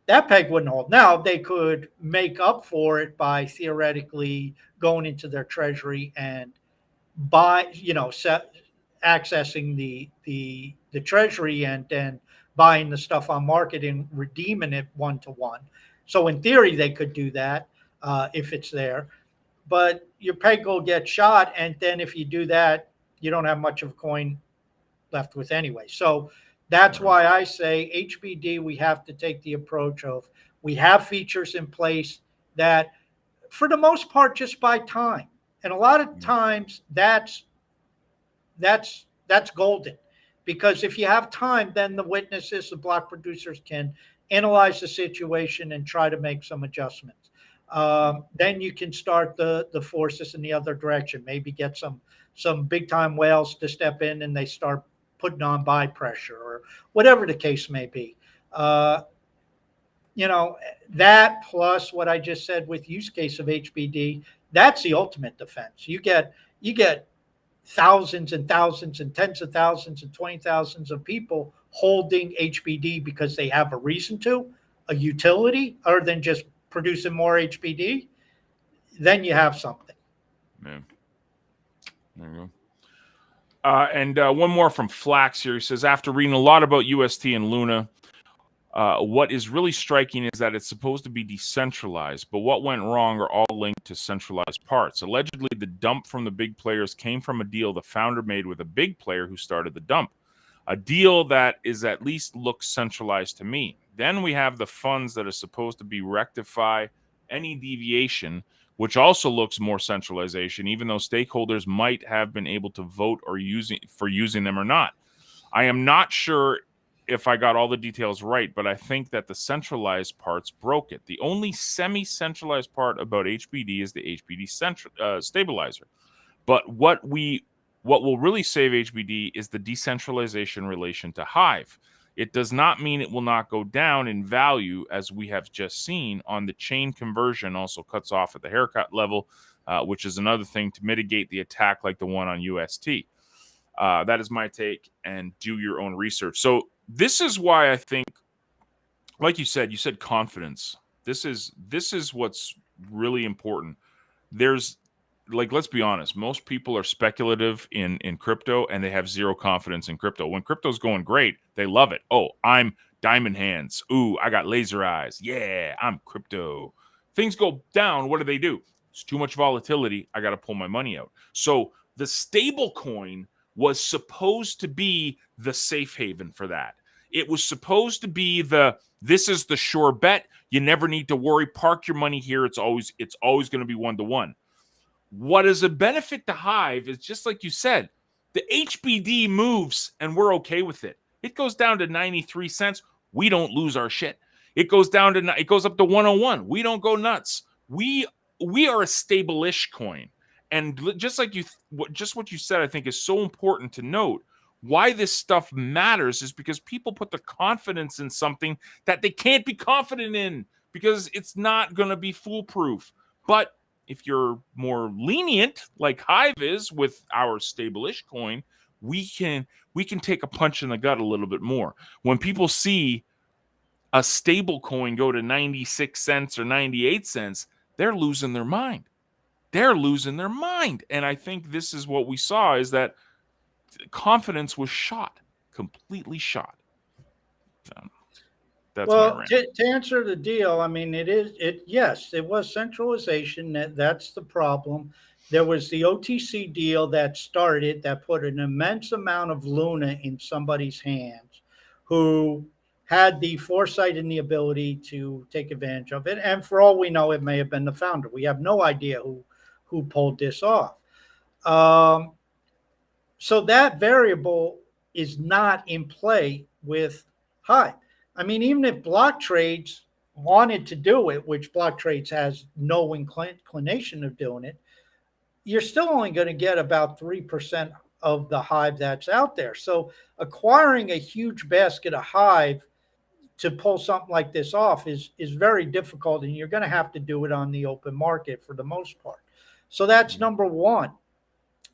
Speaker 2: that peg wouldn't hold. Now they could make up for it by theoretically going into their treasury and buy, accessing the treasury and then buying the stuff on market and redeeming it one to one. So in theory, they could do that if it's there, but your peg will get shot, and then if you do that, you don't have much of a coin left with anyway. So that's why I say HBD, we have to take the approach of we have features in place that, for the most part, just buy time. And a lot of times that's golden, because if you have time, then the witnesses, the block producers can analyze the situation and try to make some adjustments. Then you can start the forces in the other direction. Maybe get some big time whales to step in and they start putting on buy pressure or whatever the case may be. That plus what I just said with use case of HBD, that's the ultimate defense. You get thousands and thousands and tens of thousands and 20,000s of people holding HBD because they have a reason to, a utility, other than just producing more HBD, then you have something.
Speaker 1: Yeah. There you go. And one more from Flax here. He says, after reading a lot about UST and Luna, what is really striking is that it's supposed to be decentralized, but what went wrong are all linked to centralized parts. Allegedly, the dump from the big players came from a deal the founder made with a big player who started the dump, a deal that is at least looks centralized to me. Then we have the funds that are supposed to be rectify any deviation, which also looks more centralization, even though stakeholders might have been able to vote or using them or not. I am not sure if I got all the details right, but I think that the centralized parts broke it. The only semi-centralized part about HBD is the HBD stabilizer. But what will really save HBD is the decentralization relation to Hive. It does not mean it will not go down in value, as we have just seen. On the chain conversion also cuts off at the haircut level, which is another thing to mitigate the attack like the one on UST. That is my take, and do your own research. So this is why I think, like you said confidence. This is what's really important. There's, like, let's be honest, most people are speculative in crypto and they have zero confidence in crypto. When crypto's going great, they love it. Oh, I'm diamond hands. Ooh, I got laser eyes. Yeah, I'm crypto. Things go down, what do? It's too much volatility. I got to pull my money out. So the stable coin was supposed to be the safe haven for that. It was supposed to be this is the sure bet. You never need to worry. Park your money here. It's always going to be one to one. What is a benefit to Hive is, just like you said, the HBD moves and we're okay with it. It goes down to 93 cents. We don't lose our shit. It goes up to 101. We don't go nuts. We are a stable-ish coin. And just what you said, I think is so important to note. Why this stuff matters is because people put the confidence in something that they can't be confident in because it's not going to be foolproof. But if you're more lenient, like Hive is with our stable-ish coin, we can take a punch in the gut a little bit more. When people see a stable coin go to 96 cents or 98 cents, they're losing their mind. And I think this is what we saw, is that confidence was shot, completely shot. So that's
Speaker 2: well, to answer the deal, I mean, yes, it was centralization. That's the problem. There was the OTC deal that put an immense amount of Luna in somebody's hands who had the foresight and the ability to take advantage of it. And for all we know, it may have been the founder. We have no idea who pulled this off. So that variable is not in play with Hive. I mean, even if block trades wanted to do it, which block trades has no inclination of doing it, you're still only going to get about 3% of the Hive that's out there. So acquiring a huge basket of Hive to pull something like this off is very difficult, and you're going to have to do it on the open market for the most part. So that's
Speaker 1: Mm,
Speaker 2: number one.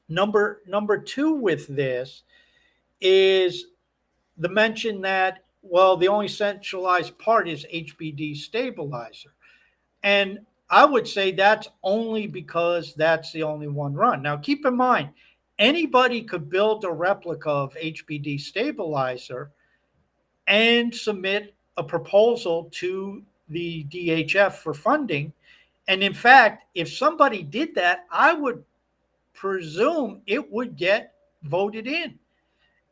Speaker 2: Number two with this is the mention that, well, the only centralized part is HBD stabilizer. And I would say that's only because that's the only one run. Now, keep in mind, anybody could build a replica of HBD stabilizer and submit a proposal to the DHF for funding. And in fact, if somebody did that, I would presume it would get voted in.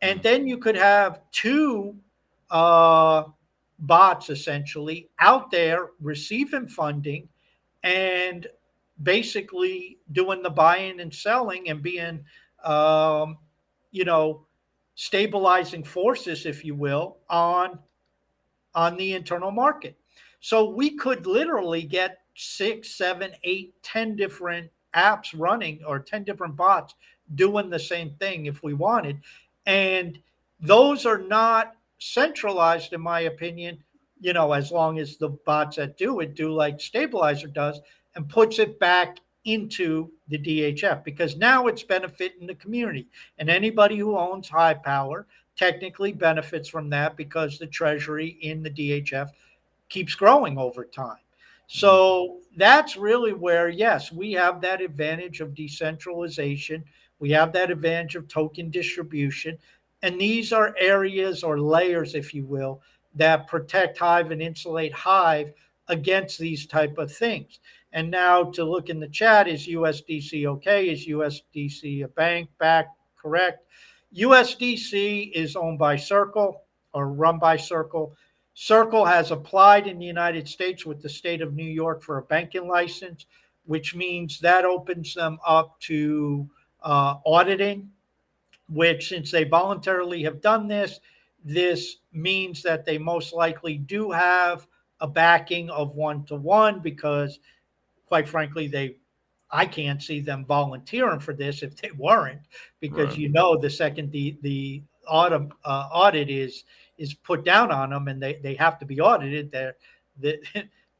Speaker 2: And
Speaker 1: mm,
Speaker 2: then you could have two uh, bots essentially out there receiving funding and basically doing the buying and selling and being, um, you know, stabilizing forces, if you will, on the internal market. So we could literally get 6, 7, 8, 10 different apps running, or 10 different bots doing the same thing if we wanted. And those are not centralized, in my opinion, as long as the bots that do it do like Stabilizer does and puts it back into the DHF, because now it's benefiting the community. And anybody who owns high power technically benefits from that because the treasury in the DHF keeps growing over time.
Speaker 1: mm,
Speaker 2: So that's really where, yes, we have that advantage of decentralization. We have that advantage of token distribution. And these are areas or layers, if you will, that protect Hive and insulate Hive against these type of things. And now to look in the chat, is USDC okay? Is USDC a bank back? Correct. USDC is owned by Circle or run by Circle. Circle has applied in the United States with the state of New York for a banking license, which means that opens them up to auditing, which, since they voluntarily have done this, this means that they most likely do have a backing of 1-to-1, because quite frankly, I can't see them volunteering for this if they weren't, because
Speaker 1: right.
Speaker 2: the second the audit is put down on them and they have to be audited, the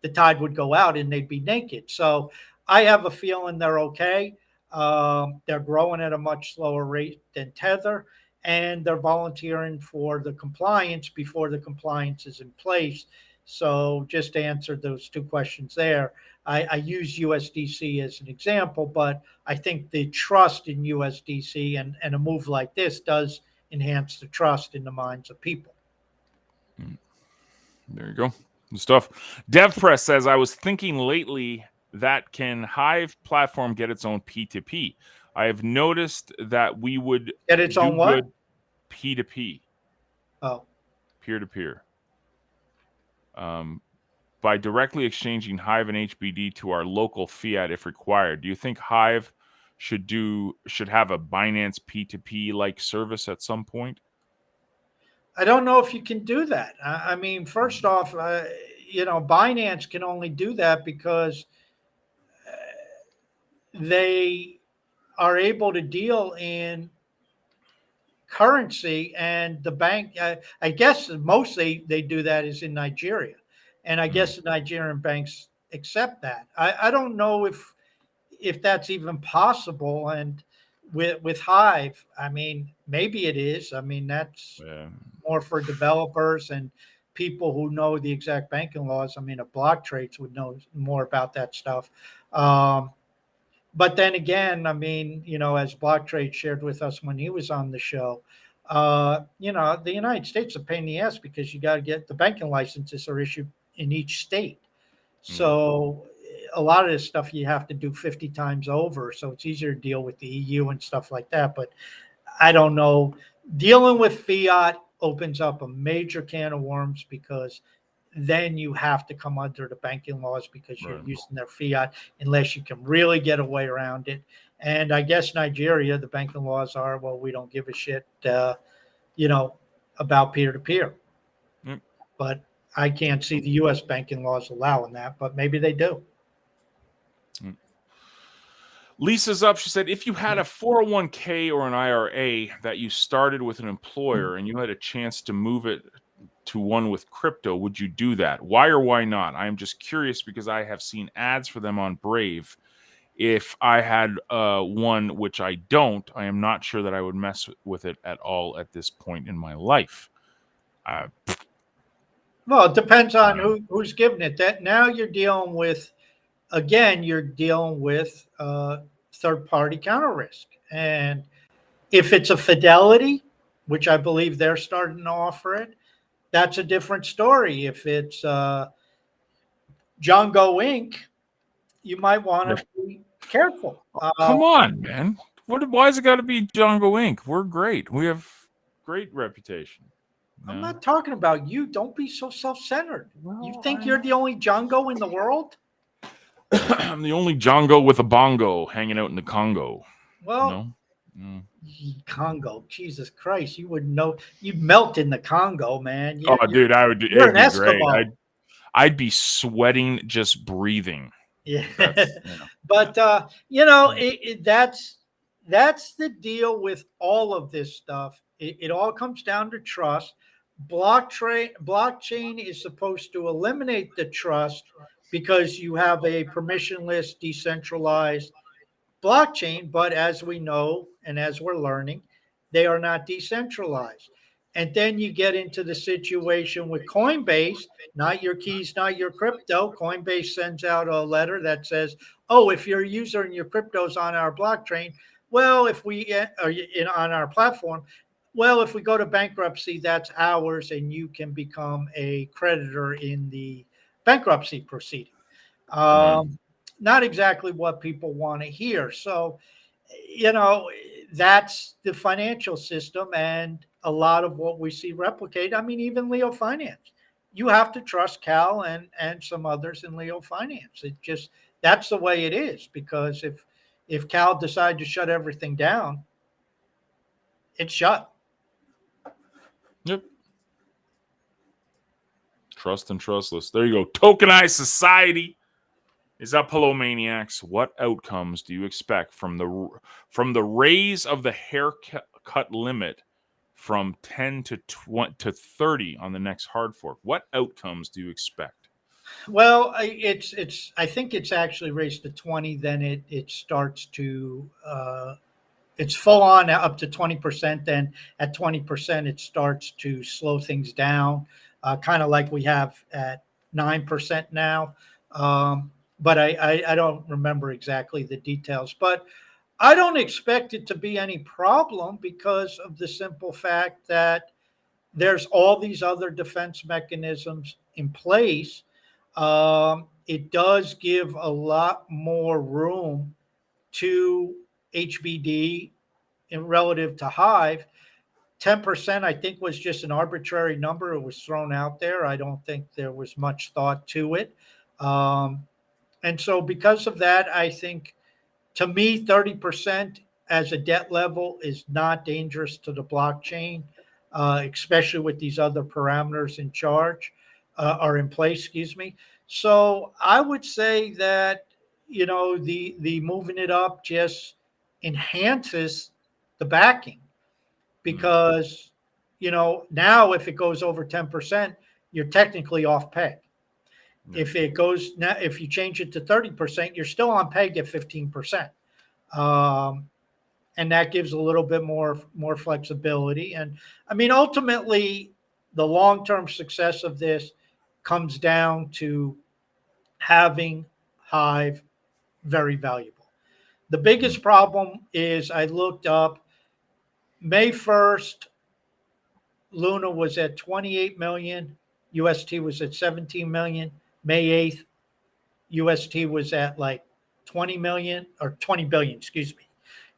Speaker 2: the tide would go out and they'd be naked. So I have a feeling they're okay. They're growing at a much slower rate than Tether, and they're volunteering for the compliance before the compliance is in place. So just to answer those two questions there, I use USDC as an example, but I think the trust in USDC and a move like this does enhance the trust in the minds of people.
Speaker 1: Mm. There you go. Good stuff. DevPress says, I was thinking lately that can Hive platform get its own P2P? I have noticed that we would
Speaker 2: Get its
Speaker 1: do
Speaker 2: own what?
Speaker 1: good P2P,
Speaker 2: Oh,
Speaker 1: peer to peer, by directly exchanging Hive and HBD to our local fiat if required. Do you think Hive should have a Binance P2P like service at some point?
Speaker 2: I don't know if you can do that. I mean, first off, Binance can only do that because they are able to deal in currency, and the bank, I guess most they do that is in Nigeria, and I
Speaker 1: Mm,
Speaker 2: guess the Nigerian banks accept that. I don't know if that's even possible. And with Hive, I mean, maybe it is. I mean, that's
Speaker 1: yeah.
Speaker 2: more for developers and people who know the exact banking laws. I mean, a block trades would know more about that stuff. But then again, I mean, as Block Trade shared with us when he was on the show, the United States is a pain in the ass because you got to get the banking licenses are issued in each state.
Speaker 1: Mm,
Speaker 2: So a lot of this stuff you have to do 50 times over. So it's easier to deal with the EU and stuff like that. But I don't know. Dealing with fiat opens up a major can of worms, because then you have to come under the banking laws because you're
Speaker 1: right.
Speaker 2: using their fiat, unless you can really get a way around it. And I guess Nigeria, the banking laws are, well, we don't give a shit, you know, about peer to peer.
Speaker 1: Yep.
Speaker 2: But I can't see the U.S. banking laws allowing that, but maybe they do.
Speaker 1: Lisa's up. She said, if you had a 401k or an IRA that you started with an employer and you had a chance to move it to one with crypto, would you do that? Why or why not? I am just curious because I have seen ads for them on Brave. If I had one, which I don't, I am not sure that I would mess with it at all at this point in my life.
Speaker 2: Well, it depends on who's giving it. That now you're dealing with, again, you're dealing with third party counter risk. And if it's a Fidelity, which I believe they're starting to offer it, that's a different story. If it's Django Inc., you might want to be careful.
Speaker 1: Come on, man. Why has it got to be Django Inc.? We're great. We have great reputation. No?
Speaker 2: I'm not talking about you. Don't be so self-centered.
Speaker 1: Well,
Speaker 2: You think you're the only Django in the world?
Speaker 1: I'm the only Django with a bongo hanging out in the Congo.
Speaker 2: Well, no? Congo, Jesus Christ, you wouldn't know. You'd melt in the Congo, man.
Speaker 1: Dude, I would.
Speaker 2: You're
Speaker 1: it'd
Speaker 2: an
Speaker 1: be great.
Speaker 2: Eskimo.
Speaker 1: I'd be sweating just breathing.
Speaker 2: Yeah, but that's the deal with all of this stuff. It all comes down to trust. Blockchain is supposed to eliminate the trust because you have a permissionless, decentralized blockchain. But as we know, and as we're learning, they are not decentralized. And then you get into the situation with Coinbase, not your keys, not your crypto. Coinbase sends out a letter that says, oh, if you're a user and your crypto's on our blockchain, well, if we are on our platform, well, if we go to bankruptcy, that's ours, and you can become a creditor in the bankruptcy proceeding.
Speaker 1: Right.
Speaker 2: Not exactly what people want to hear. So, that's the financial system, and a lot of what we see replicate. I mean, even Leo Finance, you have to trust Cal and some others in Leo Finance. It just, that's the way it is, because if Cal decided to shut everything down, it's shut.
Speaker 1: Yep. Trust and trustless. There you go. Tokenized society is up. Hello, maniacs. What outcomes do you expect from the raise of the haircut limit from 10 to 20 to 30 on the next hard fork? What outcomes do you expect?
Speaker 2: Well, I think it's actually raised to 20. Then it starts to it's full on up to 20%. Then at 20%, it starts to slow things down, kind of like we have at 9% now. But I don't remember exactly the details. But I don't expect it to be any problem because of the simple fact that there's all these other defense mechanisms in place. It does give a lot more room to HBD in relative to Hive. 10%, I think, was just an arbitrary number. It was thrown out there. I don't think there was much thought to it. And so because of that, I think, to me, 30% as a debt level is not dangerous to the blockchain, especially with these other parameters in charge or in place, excuse me. So I would say that, the moving it up just enhances the backing, because, now if it goes over 10%, you're technically off peg. If it goes now, if you change it to 30%, you're still on peg at 15%. And that gives a little bit more flexibility. And I mean, ultimately, the long-term success of this comes down to having Hive very valuable. The biggest problem is, I looked up, May 1st, Luna was at 28 million, UST was at 17 million. May 8th, UST was at like 20 million or 20 billion, excuse me.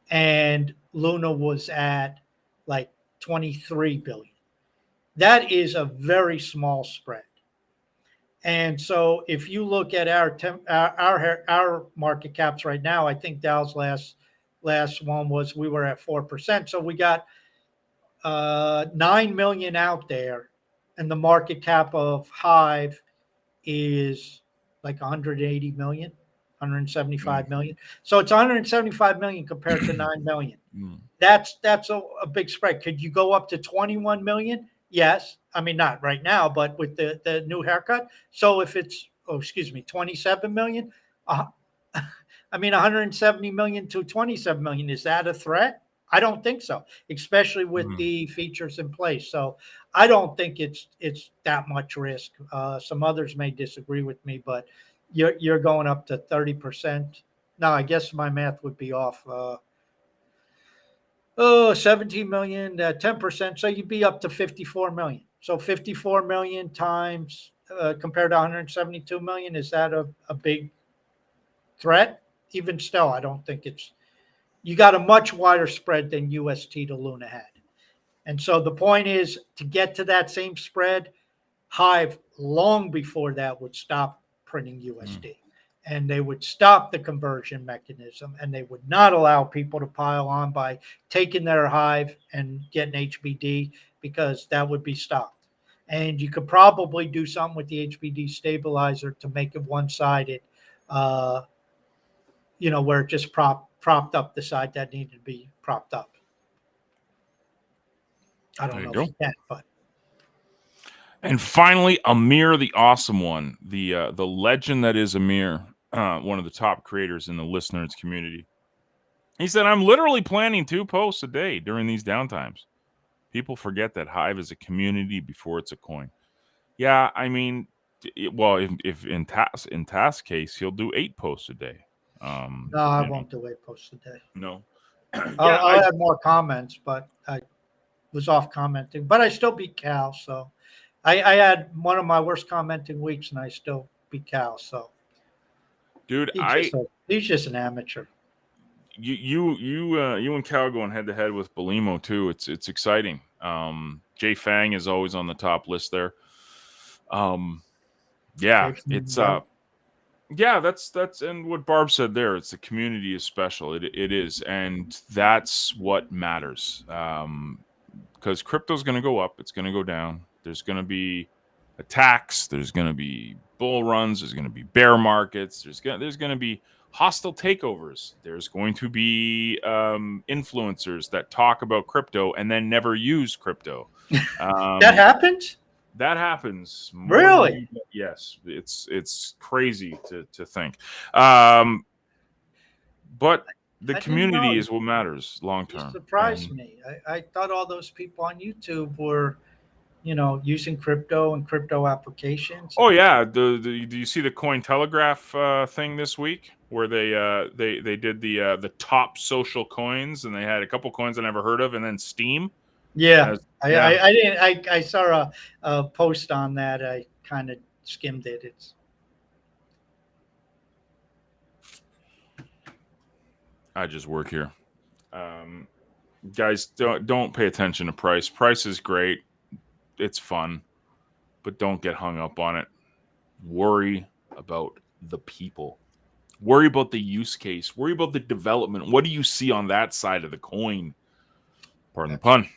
Speaker 2: And Luna was at like 23 billion. That is a very small spread. And so if you look at our market caps right now, I think Dow's last one was, we were at 4%. So we got 9 million out there, and the market cap of Hive is like 180 million, 175 million. So it's 175 million compared to 9 million. That's a big spread. Could you go up to 21 million? Yes. I mean, not right now, but with the new haircut. So if it's, 27 million, I mean, 170 million to 27 million, is that a threat? I don't think so, especially with the features in place. So I don't think it's that much risk. Some others may disagree with me, but you're going up to 30%. No, I guess my math would be off. 17 million, 10%. So you'd be up to 54 million. So 54 million times compared to 172 million, is that a big threat? Even still, I don't think it's, you got a much wider spread than UST to Luna had. And so the point is to get to that same spread, Hive long before that would stop printing USD. And they would stop the conversion mechanism, and they would not allow people to pile on by taking their Hive and getting HBD, because that would be stopped. And you could probably do something with the HBD stabilizer to make it one-sided, where it just propped up the side that needed to be propped up. I don't know if you can, but.
Speaker 1: And finally, Amir, the awesome one, the legend that is Amir, one of the top creators in the listeners community. He said, "I'm literally planning 2 posts a day during these downtimes. People forget that Hive is a community before it's a coin." Yeah, I mean, well, if in Task's case, he'll do 8 posts a day.
Speaker 2: No, I won't do 8 posts a day.
Speaker 1: No.
Speaker 2: I'll add more comments, but I was off commenting. But I still beat Cal, so I had one of my worst commenting weeks, and I still beat Cal. So,
Speaker 1: dude,
Speaker 2: he's just an amateur.
Speaker 1: You and Cal going head to head with Belimo too. It's exciting. Jay Fang is always on the top list there. Yeah, it's yeah, that's and what Barb said there. It's the community is special. It is, and that's what matters. Because crypto's going to go up, it's going to go down. There's going to be attacks. There's going to be bull runs. There's going to be bear markets. There's going to be hostile takeovers. There's going to be influencers that talk about crypto and then never use crypto.
Speaker 2: That happens?
Speaker 1: That happens.
Speaker 2: Really?
Speaker 1: Yes. It's crazy to think. But the community is what matters long term.
Speaker 2: It surprised me. I thought all those people on YouTube were, using crypto and crypto applications.
Speaker 1: Oh yeah, do you see the Cointelegraph thing this week where they did the top social coins, and they had a couple coins I never heard of, and then Steam.
Speaker 2: Yeah, I didn't. I saw a post on that. I kind of skimmed it. It's.
Speaker 1: I just work here. Guys, don't pay attention to price. Price is great. It's fun, but don't get hung up on it. Worry about the people. Worry about the use case. Worry about the development. What do you see on that side of the coin? Pardon the pun.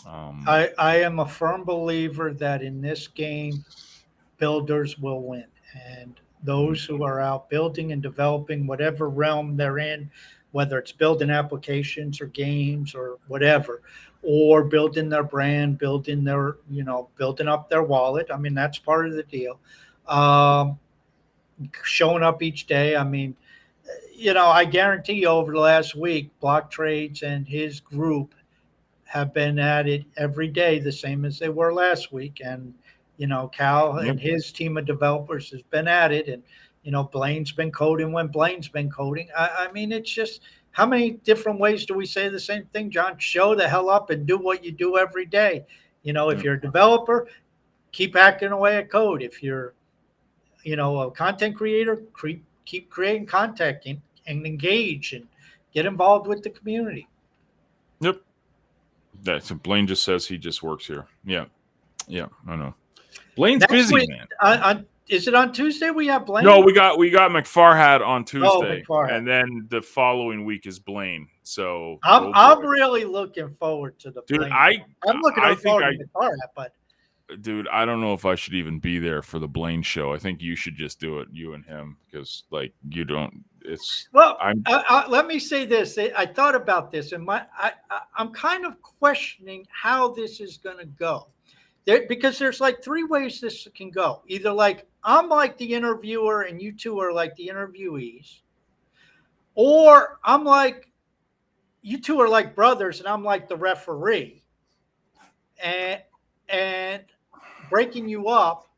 Speaker 2: I am a firm believer that in this game, builders will win. And those who are out building and developing whatever realm they're in, whether it's building applications or games or whatever, or building their brand, building their, building up their wallet. I mean, that's part of the deal. Showing up each day. I mean, I guarantee you over the last week, Block Trades and his group have been at it every day, the same as they were last week. And, Cal and his team of developers has been at it. And, Blaine's been coding when Blaine's been coding. I mean, it's just, how many different ways do we say the same thing, John? Show the hell up and do what you do every day. If you're a developer, keep hacking away at code. If you're, a content creator, keep creating content and engage and get involved with the community.
Speaker 1: Yep. That's Blaine just says he just works here. Yeah, I know. Blaine's
Speaker 2: Next
Speaker 1: busy,
Speaker 2: week,
Speaker 1: man.
Speaker 2: Is it on Tuesday? We have Blaine.
Speaker 1: No, we got McFarhad on Tuesday,
Speaker 2: McFarhad.
Speaker 1: And then the following week is Blaine. So
Speaker 2: I'm really looking forward to the.
Speaker 1: Dude,
Speaker 2: Blaine. I'm looking forward to McFarhad, but
Speaker 1: dude, I don't know if I should even be there for the Blaine show. I think you should just do it, you and him, because like you don't. It's
Speaker 2: Well,
Speaker 1: I'm
Speaker 2: let me say this. I thought about this, and I'm kind of questioning how this is going to go. Because there's like three ways this can go. Either like I'm like the interviewer and you two are like the interviewees, or I'm like you two are like brothers and I'm like the referee, and and breaking you up,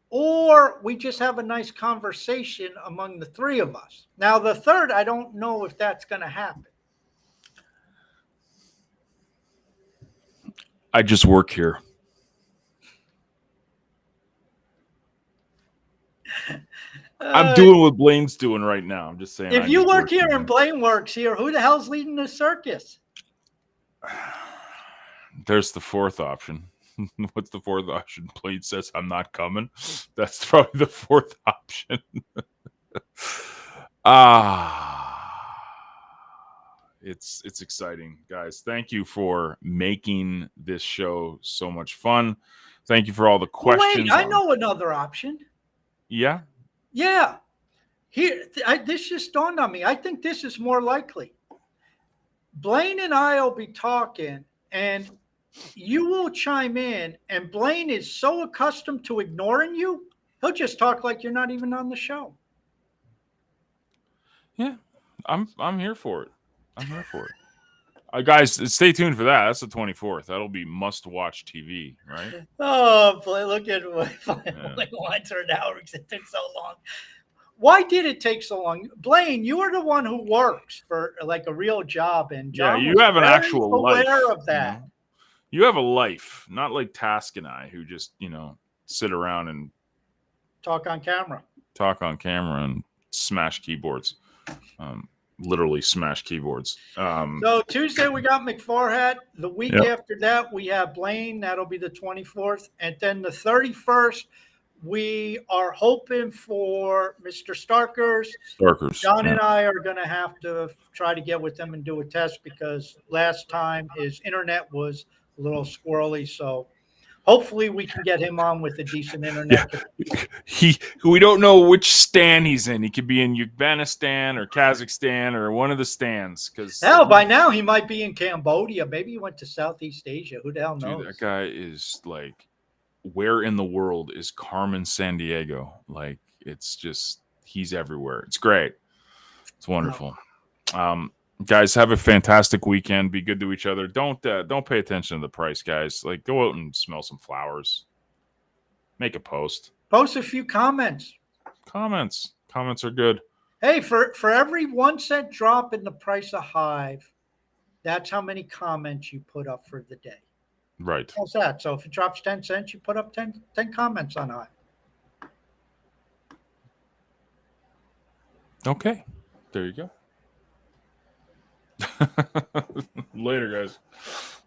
Speaker 2: or we just have a nice conversation among the three of us. Now the third, I don't know if that's going to happen.
Speaker 1: I just work here. I'm doing what Blaine's doing right now. I'm just saying.
Speaker 2: If
Speaker 1: I
Speaker 2: you
Speaker 1: just
Speaker 2: work
Speaker 1: work
Speaker 2: here and Blaine works here, who the hell's leading the circus?
Speaker 1: There's the fourth option. What's the fourth option? Blaine says I'm not coming. That's probably the fourth option. It's exciting, guys. Thank you for making this show so much fun. Thank you for all the questions.
Speaker 2: Wait, I know another option.
Speaker 1: Yeah.
Speaker 2: Yeah. Here, this just dawned on me. I think this is more likely. Blaine and I will be talking, and you will chime in, and Blaine is so accustomed to ignoring you, he'll just talk like you're not even on the show.
Speaker 1: Yeah. I'm here for it. I'm here for it. Guys, stay tuned for that. That's the 24th. That'll be must-watch TV, right?
Speaker 2: Oh, boy, look at why it turned out because it took so long. Why did it take so long? Blaine, you are the one who works for like a real job, and John
Speaker 1: you have an actual life.
Speaker 2: Aware of that.
Speaker 1: You have a life, not like Task and I, who just sit around and
Speaker 2: talk on camera
Speaker 1: and smash keyboards. Literally smash keyboards.
Speaker 2: So Tuesday we got McFarhat. The week after that we have Blaine. That'll be the 24th, and then the 31st we are hoping for Mr. Starkers. John and I are going to have to try to get with him and do a test because last time his internet was a little squirrely. So hopefully we can get him on with a decent internet.
Speaker 1: Yeah. We don't know which stand he's in. He could be in Uzbekistan or Kazakhstan or one of the stands. Because
Speaker 2: hell, by now he might be in Cambodia. Maybe he went to Southeast Asia. Who the hell knows?
Speaker 1: Dude, that guy is like, where in the world is Carmen Sandiego? Like, it's just, he's everywhere. It's great. It's wonderful. Guys, have a fantastic weekend. Be good to each other. Don't pay attention to the price, guys. Like, go out and smell some flowers. Make a post.
Speaker 2: Post a few comments.
Speaker 1: Comments are good.
Speaker 2: Hey, for every 1 cent drop in the price of Hive, that's how many comments you put up for the day.
Speaker 1: Right.
Speaker 2: How's that? So if it drops 10 cents, you put up 10 comments on Hive.
Speaker 1: Okay. There you go. Later, guys.